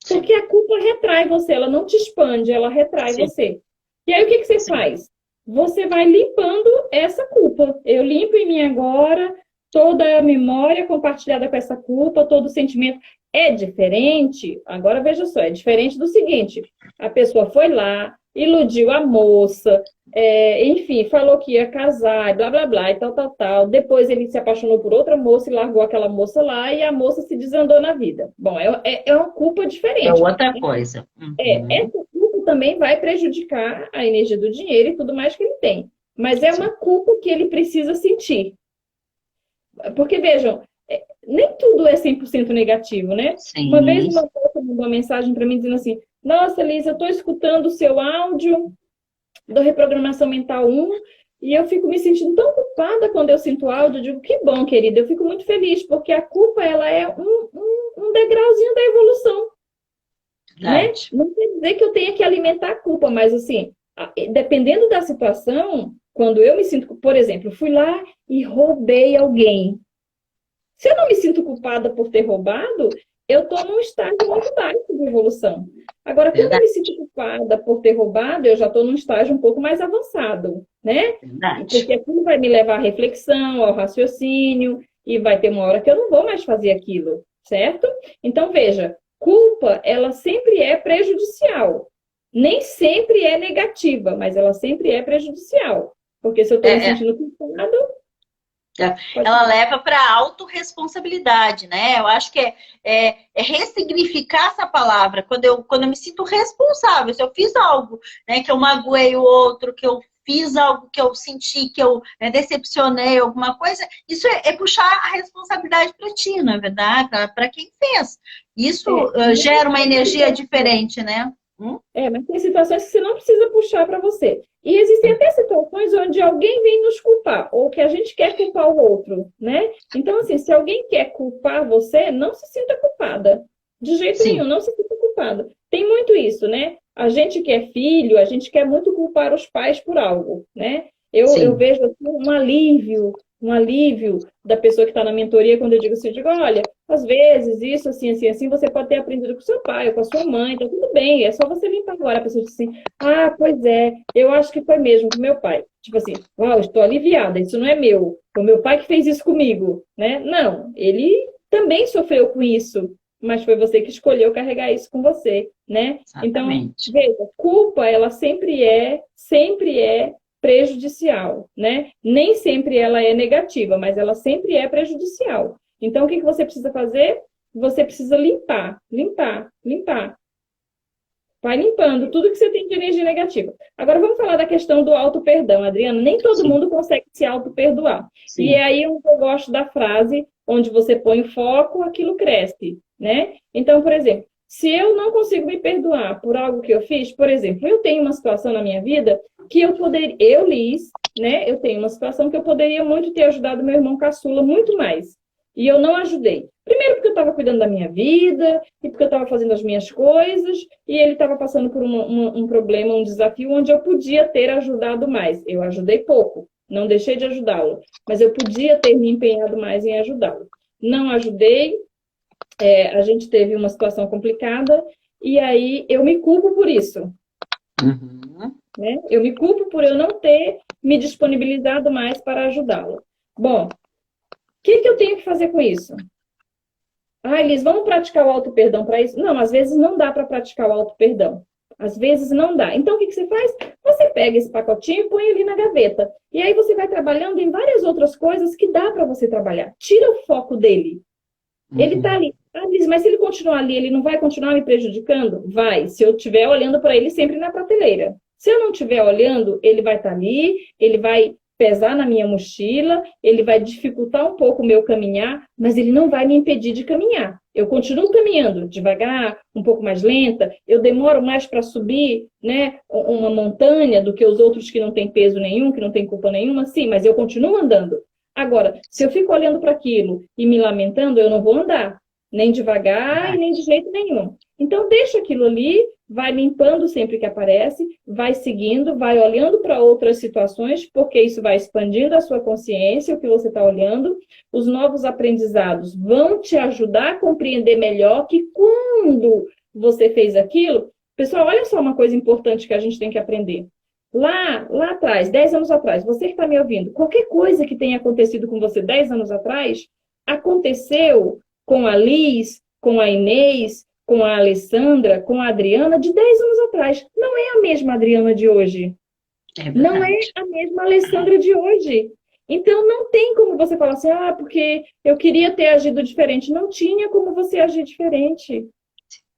Porque a culpa retrai você, ela não te expande, ela retrai Sim. você. E aí o que você faz? Você vai limpando essa culpa. Eu limpo em mim agora toda a memória compartilhada com essa culpa, todo o sentimento. É diferente, agora veja só, é diferente do seguinte, a pessoa foi lá, iludiu a moça, enfim, falou que ia casar, blá, blá, blá, e tal, tal, tal. Depois ele se apaixonou por outra moça e largou aquela moça lá e a moça se desandou na vida. Bom, é uma culpa diferente. É outra coisa. Essa culpa também vai prejudicar a energia do dinheiro e tudo mais que ele tem. Mas é uma culpa que ele precisa sentir. Porque, vejam, nem tudo é 100% negativo, né? Sim. Uma vez uma moça mandou uma mensagem para mim dizendo assim, nossa, Liz, eu estou escutando o seu áudio da Reprogramação Mental 1 e eu fico me sentindo tão culpada quando eu sinto o áudio. Eu digo, que bom, querida, eu fico muito feliz, porque a culpa ela é um degrauzinho da evolução. Né? Não quer dizer que eu tenha que alimentar a culpa, mas assim, dependendo da situação, quando eu me sinto, por exemplo, fui lá e roubei alguém. Se eu não me sinto culpada por ter roubado, eu estou num estágio muito baixo de evolução. Agora, quando eu me sinto culpada por ter roubado, eu já estou num estágio um pouco mais avançado, né? Porque aquilo vai me levar à reflexão, ao raciocínio, e vai ter uma hora que eu não vou mais fazer aquilo, certo? Então, veja, culpa, ela sempre é prejudicial. Nem sempre é negativa, mas ela sempre é prejudicial. Porque se eu estou me sentindo culpada... Ela leva para a autorresponsabilidade, né? Eu acho que é ressignificar essa palavra. Quando eu me sinto responsável, se eu fiz algo, né, que eu magoei o outro, que eu fiz algo que eu senti, que eu decepcionei alguma coisa, isso é puxar a responsabilidade para ti, não é verdade? Para quem fez. Isso gera uma energia diferente, né? Mas tem situações que você não precisa puxar para você. E existem até situações onde alguém vem nos culpar, ou que a gente quer culpar o outro, né? Então, assim, se alguém quer culpar você, não se sinta culpada. De jeito nenhum, não se sinta culpada. Tem muito isso, né? A gente que é filho, a gente quer muito culpar os pais por algo, né? Eu vejo assim, um alívio da pessoa que está na mentoria quando eu digo assim, olha, às vezes isso, assim, assim, assim, você pode ter aprendido com seu pai ou com a sua mãe, então tudo bem, é só você limpar agora. A pessoa diz assim, pois é, eu acho que foi mesmo com meu pai. Tipo assim, uau, estou aliviada, isso não é meu, foi meu pai que fez isso comigo, né? Não, ele também sofreu com isso, mas foi você que escolheu carregar isso com você, né? Exatamente. Então, veja, culpa, ela sempre é prejudicial, né? Nem sempre ela é negativa, mas ela sempre é prejudicial. Então, o que você precisa fazer? Você precisa limpar. Vai limpando tudo que você tem de energia negativa. Agora, vamos falar da questão do auto-perdão, Adriana. Nem todo mundo consegue se auto-perdoar. E é aí eu gosto da frase, onde você põe o foco, aquilo cresce, né? Então, por exemplo, se eu não consigo me perdoar por algo que eu fiz, por exemplo, eu tenho uma situação na minha vida que Liz, né? Eu tenho uma situação que eu poderia muito ter ajudado meu irmão caçula muito mais. E eu não ajudei. Primeiro porque eu estava cuidando da minha vida, e porque eu estava fazendo as minhas coisas, e ele estava passando por um problema, um desafio, onde eu podia ter ajudado mais. Eu ajudei pouco, não deixei de ajudá-lo, mas eu podia ter me empenhado mais em ajudá-lo. Não ajudei, a gente teve uma situação complicada, e aí eu me culpo por isso. Né? Eu me culpo por eu não ter me disponibilizado mais para ajudá-lo. Bom, o que eu tenho que fazer com isso? Liz, vamos praticar o auto-perdão para isso? Não, às vezes não dá para praticar o auto-perdão. Às vezes não dá. Então, o que você faz? Você pega esse pacotinho e põe ali na gaveta. E aí você vai trabalhando em várias outras coisas que dá para você trabalhar. Tira o foco dele. Ele está ali. Liz, mas se ele continuar ali, ele não vai continuar me prejudicando? Vai, se eu estiver olhando para ele sempre na prateleira. Se eu não estiver olhando, ele vai estar ali, ele vai pesar na minha mochila, ele vai dificultar um pouco o meu caminhar, mas ele não vai me impedir de caminhar. Eu continuo caminhando devagar, um pouco mais lenta, eu demoro mais para subir, né, uma montanha do que os outros que não têm peso nenhum, que não têm culpa nenhuma, sim, mas eu continuo andando. Agora, se eu fico olhando para aquilo e me lamentando, eu não vou andar, nem devagar e nem de jeito nenhum. Então, deixa aquilo ali, vai limpando sempre que aparece, vai seguindo, vai olhando para outras situações, porque isso vai expandindo a sua consciência, o que você está olhando. Os novos aprendizados vão te ajudar a compreender melhor que quando você fez aquilo... Pessoal, olha só uma coisa importante que a gente tem que aprender. Lá atrás, 10 anos atrás, você que está me ouvindo, qualquer coisa que tenha acontecido com você 10 anos atrás, aconteceu com a Liz, com a Inês, com a Alessandra, com a Adriana de 10 anos atrás. Não é a mesma Adriana de hoje. Não é a mesma Alessandra de hoje. Então, não tem como você falar assim, porque eu queria ter agido diferente. Não tinha como você agir diferente.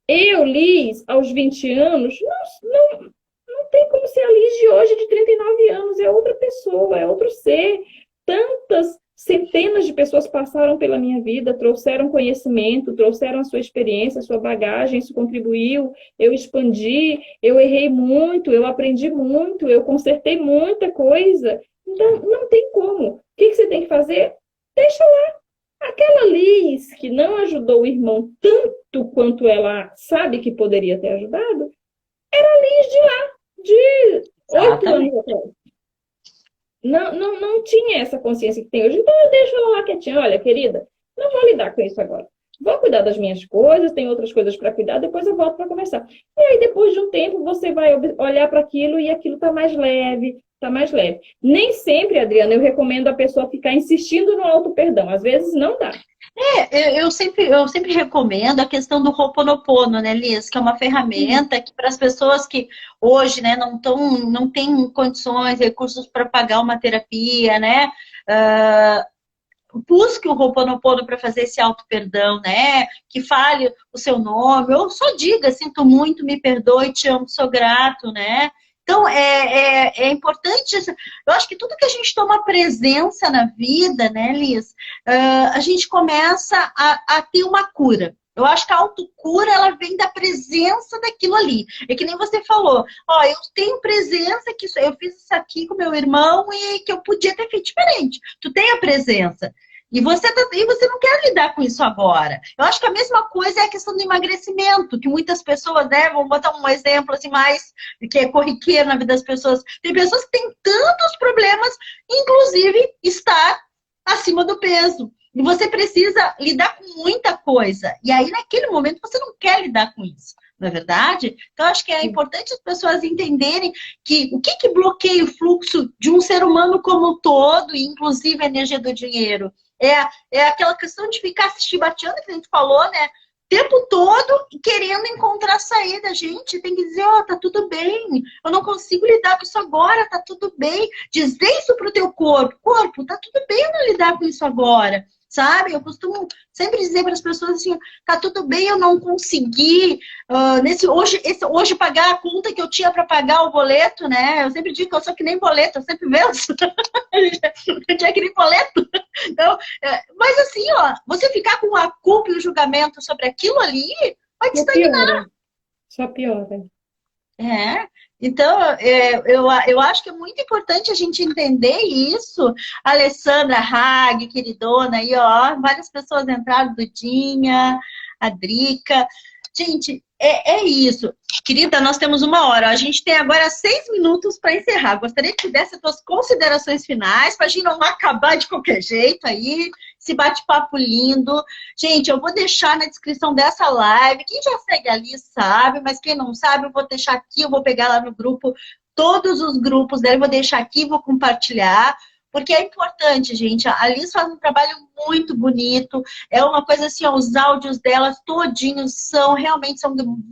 Eu, Liz, aos 20 anos, não tem como ser a Liz de hoje, de 39 anos. É outra pessoa, é outro ser. Tantas centenas de pessoas passaram pela minha vida, trouxeram conhecimento, trouxeram a sua experiência, a sua bagagem, isso contribuiu, eu expandi, eu errei muito, eu aprendi muito, eu consertei muita coisa. Então, não tem como. O que você tem que fazer? Deixa lá. Aquela Liz que não ajudou o irmão tanto quanto ela sabe que poderia ter ajudado, era a Liz de lá, de 8 anos atrás. Não tinha essa consciência que tem hoje. Então eu deixo ela lá quietinha. Olha, querida, não vou lidar com isso agora. Vou cuidar das minhas coisas, tem outras coisas para cuidar, depois eu volto para conversar. E aí, depois de um tempo, você vai olhar para aquilo e aquilo está mais leve, está mais leve. Nem sempre, Adriana, eu recomendo a pessoa ficar insistindo no auto-perdão. Às vezes não dá. Eu sempre recomendo a questão do Ho'oponopono, né, Liz? Que é uma ferramenta que para as pessoas que hoje, né, não têm condições, recursos para pagar uma terapia, né? Busque o Ho'oponopono para fazer esse auto-perdão, né? Que fale o seu nome, ou só diga, sinto muito, me perdoe, te amo, sou grato, né? Então, é importante, eu acho que tudo que a gente toma presença na vida, né, Liz, a gente começa a ter uma cura. Eu acho que a autocura, ela vem da presença daquilo ali. É que nem você falou, eu tenho presença que eu fiz isso aqui com meu irmão e que eu podia ter feito diferente. Tu tem a presença. E você não quer lidar com isso agora. Eu acho que a mesma coisa é a questão do emagrecimento, que muitas pessoas, né, vamos botar um exemplo assim mais, que é corriqueiro na vida das pessoas. Tem pessoas que têm tantos problemas, inclusive estar acima do peso. E você precisa lidar com muita coisa. E aí, naquele momento, você não quer lidar com isso. Não é verdade? Então, acho que é importante as pessoas entenderem que o que bloqueia o fluxo de um ser humano como um todo, e inclusive a energia do dinheiro, é aquela questão de ficar se chibateando, que a gente falou, né? O tempo todo querendo encontrar saída. Gente, tem que dizer, tá tudo bem. Eu não consigo lidar com isso agora, tá tudo bem. Dizer isso pro teu corpo. Corpo, tá tudo bem eu não lidar com isso agora. Sabe? Eu costumo sempre dizer para as pessoas assim, tá tudo bem eu não consegui hoje pagar a conta que eu tinha para pagar o boleto, né? Eu sempre digo que eu sou que nem boleto, eu sempre venço. Eu tinha que nem boleto. Então, mas assim, você ficar com a culpa e o julgamento sobre aquilo ali, vai te estagnar. Só piora. Então, eu acho que é muito importante a gente entender isso. A Alessandra Hag, queridona, aí, várias pessoas entraram, Dudinha, a Drica. Gente, é isso. Querida, nós temos 1 hora. A gente tem agora 6 minutos para encerrar. Gostaria que desse as tuas considerações finais, para a gente não acabar de qualquer jeito aí. Esse bate-papo lindo. Gente, eu vou deixar na descrição dessa live. Quem já segue ali sabe, mas quem não sabe, eu vou deixar aqui, eu vou pegar lá no grupo, todos os grupos dela, eu vou deixar aqui, vou compartilhar. Porque é importante, gente. A Liz faz um trabalho muito bonito. É uma coisa assim, os áudios delas todinhos são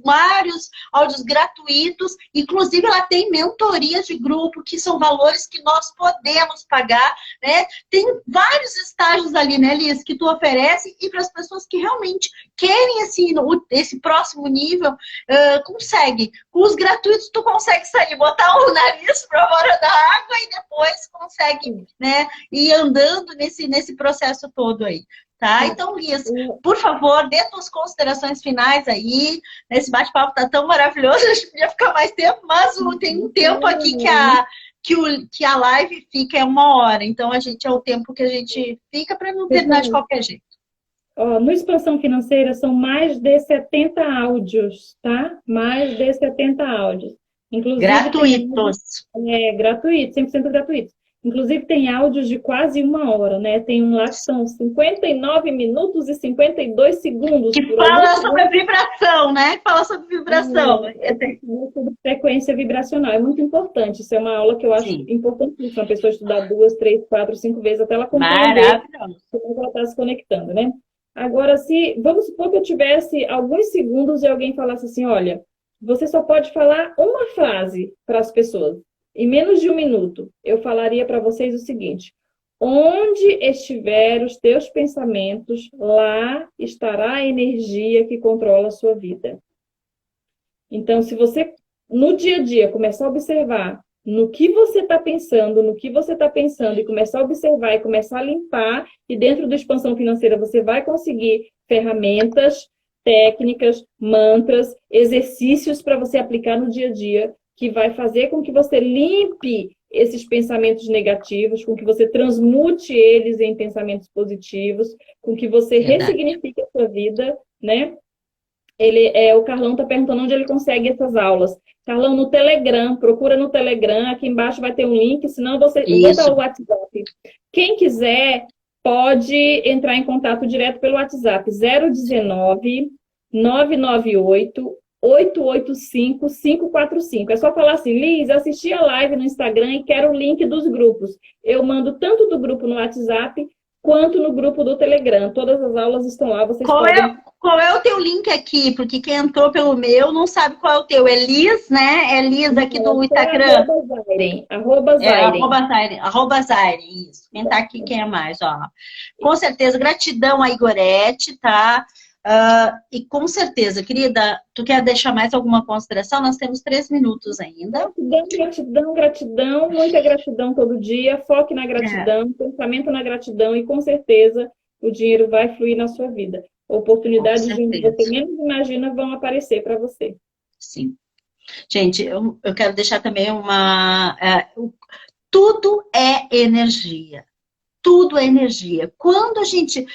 vários áudios gratuitos. Inclusive, ela tem mentorias de grupo, que são valores que nós podemos pagar, né? Tem vários estágios ali, né, Liz, que tu oferece, e para as pessoas que realmente querem esse próximo nível, consegue. Com os gratuitos, tu consegue sair, botar o nariz para fora da água e depois consegue, né, ir andando nesse processo todo aí, tá? Então, Liz, por favor, dê suas considerações finais aí. Esse bate-papo tá tão maravilhoso, a gente podia ficar mais tempo, mas tem um tempo aqui que a live fica 1 hora. Então, é o tempo que a gente fica para não terminar de qualquer jeito. Ó, no Expansão Financeira são mais de 70 áudios, tá? Mais de 70 áudios. Inclusive, Gratuitos. gratuito, 100% gratuito. Inclusive, tem áudios de quase 1 hora, né? Tem um lá que são 59 minutos e 52 segundos. Que fala sobre vibração, né? Que fala sobre vibração. Sobre frequência vibracional. É muito importante. Isso é uma aula que eu acho importantíssima. A pessoa estudar 2, 3, 4, 5 vezes até ela compreender como ela está se conectando, né? Agora, vamos supor que eu tivesse alguns segundos e alguém falasse assim, olha, você só pode falar uma frase para as pessoas. Em menos de 1 minuto, eu falaria para vocês o seguinte: onde estiver os teus pensamentos, lá estará a energia que controla a sua vida. Então, se você, no dia a dia, começar a observar no que você está pensando, e começar a observar e começar a limpar, e dentro da expansão financeira você vai conseguir ferramentas, técnicas, mantras, exercícios para você aplicar no dia a dia, que vai fazer com que você limpe esses pensamentos negativos, com que você transmute eles em pensamentos positivos, com que você ressignifique a sua vida, né? O Carlão está perguntando onde ele consegue essas aulas. Carlão, no Telegram, procura no Telegram, aqui embaixo vai ter um link, senão você vou dar o WhatsApp. Quem quiser pode entrar em contato direto pelo WhatsApp 019 998 885 545. É só falar assim, Liz, assisti a live no Instagram e quero o link dos grupos. Eu mando tanto do grupo no WhatsApp quanto no grupo do Telegram. Todas as aulas estão lá, vocês podem... Qual é o teu link aqui? Porque quem entrou pelo meu não sabe qual é o teu. É Liz, né? É Liz aqui do Instagram. Arroba Zairen, isso. Quem tá aqui, quem é mais, ó. Com certeza, gratidão a Igorete, tá? E com certeza, querida, tu quer deixar mais alguma consideração? Nós temos 3 minutos ainda. Gratidão, muita gratidão todo dia. Foque na gratidão, pensamento na gratidão e com certeza o dinheiro vai fluir na sua vida. Oportunidades que você menos imagina vão aparecer para você. Sim. Gente, eu quero deixar também tudo é energia. Tudo é energia. Quando a gente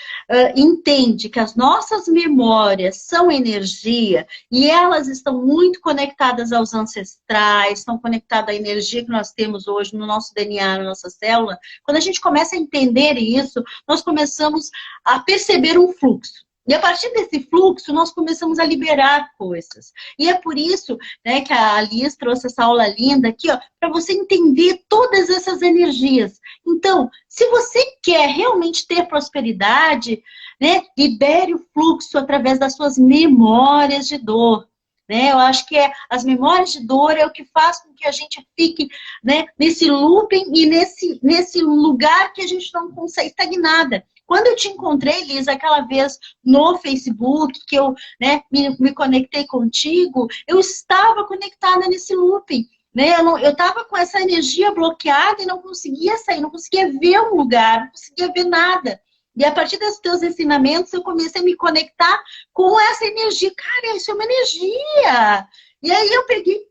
entende que as nossas memórias são energia e elas estão muito conectadas aos ancestrais, estão conectadas à energia que nós temos hoje no nosso DNA, na nossa célula, quando a gente começa a entender isso, nós começamos a perceber um fluxo. E a partir desse fluxo, nós começamos a liberar coisas. E é por isso, né, que a Alice trouxe essa aula linda aqui, ó, para você entender todas essas energias. Então, se você quer realmente ter prosperidade, né, libere o fluxo através das suas memórias de dor. Né? Eu acho que as memórias de dor é o que faz com que a gente fique, né, nesse looping e nesse lugar que a gente não consegue estagnada. Quando eu te encontrei, Liz, aquela vez no Facebook, que eu, né, me conectei contigo, eu estava conectada nesse looping. Né? Eu estava com essa energia bloqueada e não conseguia sair, não conseguia ver um lugar, não conseguia ver nada. E a partir dos teus ensinamentos, eu comecei a me conectar com essa energia. Cara, isso é uma energia! E aí eu peguei,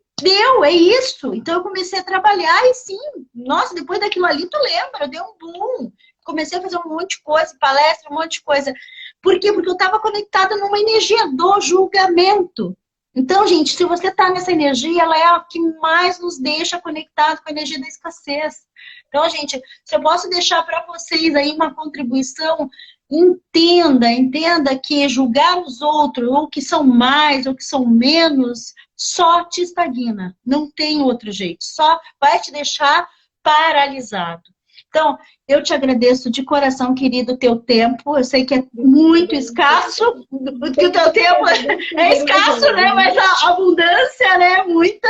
é isso. Então eu comecei a trabalhar e sim, nossa, depois daquilo ali, tu lembra, deu um boom. Comecei a fazer um monte de coisa, palestra, um monte de coisa. Por quê? Porque eu estava conectada numa energia do julgamento. Então, gente, se você está nessa energia, ela é a que mais nos deixa conectado com a energia da escassez. Então, gente, se eu posso deixar para vocês aí uma contribuição, entenda que julgar os outros, ou que são mais, ou que são menos, só te estagna. Não tem outro jeito. Só vai te deixar paralisado. Então, eu te agradeço de coração, querido, o teu tempo. Eu sei que é muito escasso, que o teu tempo é escasso, né? Mas a abundância, né? É muita.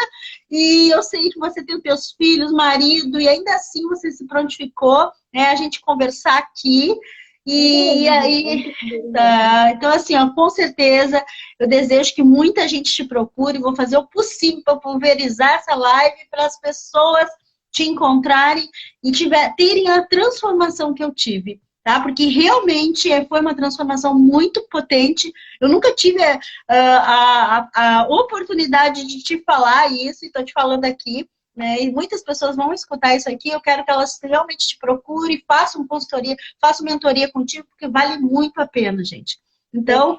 E eu sei que você tem os teus filhos, marido, e ainda assim você se prontificou, né? A gente conversar aqui. E aí, tá. Então, assim, ó, com certeza, eu desejo que muita gente te procure. Vou fazer o possível para pulverizar essa live para as pessoas te encontrarem e terem a transformação que eu tive, tá? Porque realmente foi uma transformação muito potente. Eu nunca tive a oportunidade de te falar isso, e estou te falando aqui, né? E muitas pessoas vão escutar isso aqui, eu quero que elas realmente te procurem, façam consultoria, façam mentoria contigo, porque vale muito a pena, gente. Então,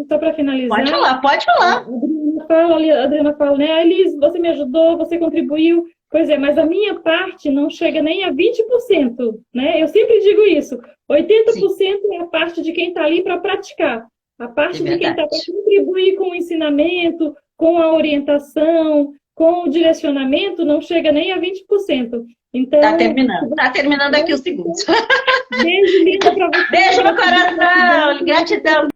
só para finalizar. Pode falar. A Adriana fala, né? Elis, você me ajudou, você contribuiu. Pois é, mas a minha parte não chega nem a 20%, né? Eu sempre digo isso. 80% é a parte de quem está ali para praticar. A parte de quem está para contribuir com o ensinamento, com a orientação, com o direcionamento, não chega nem a 20%. Então, tá terminando aqui o segundo. Beijo lindo para você. Beijo no coração, gratidão.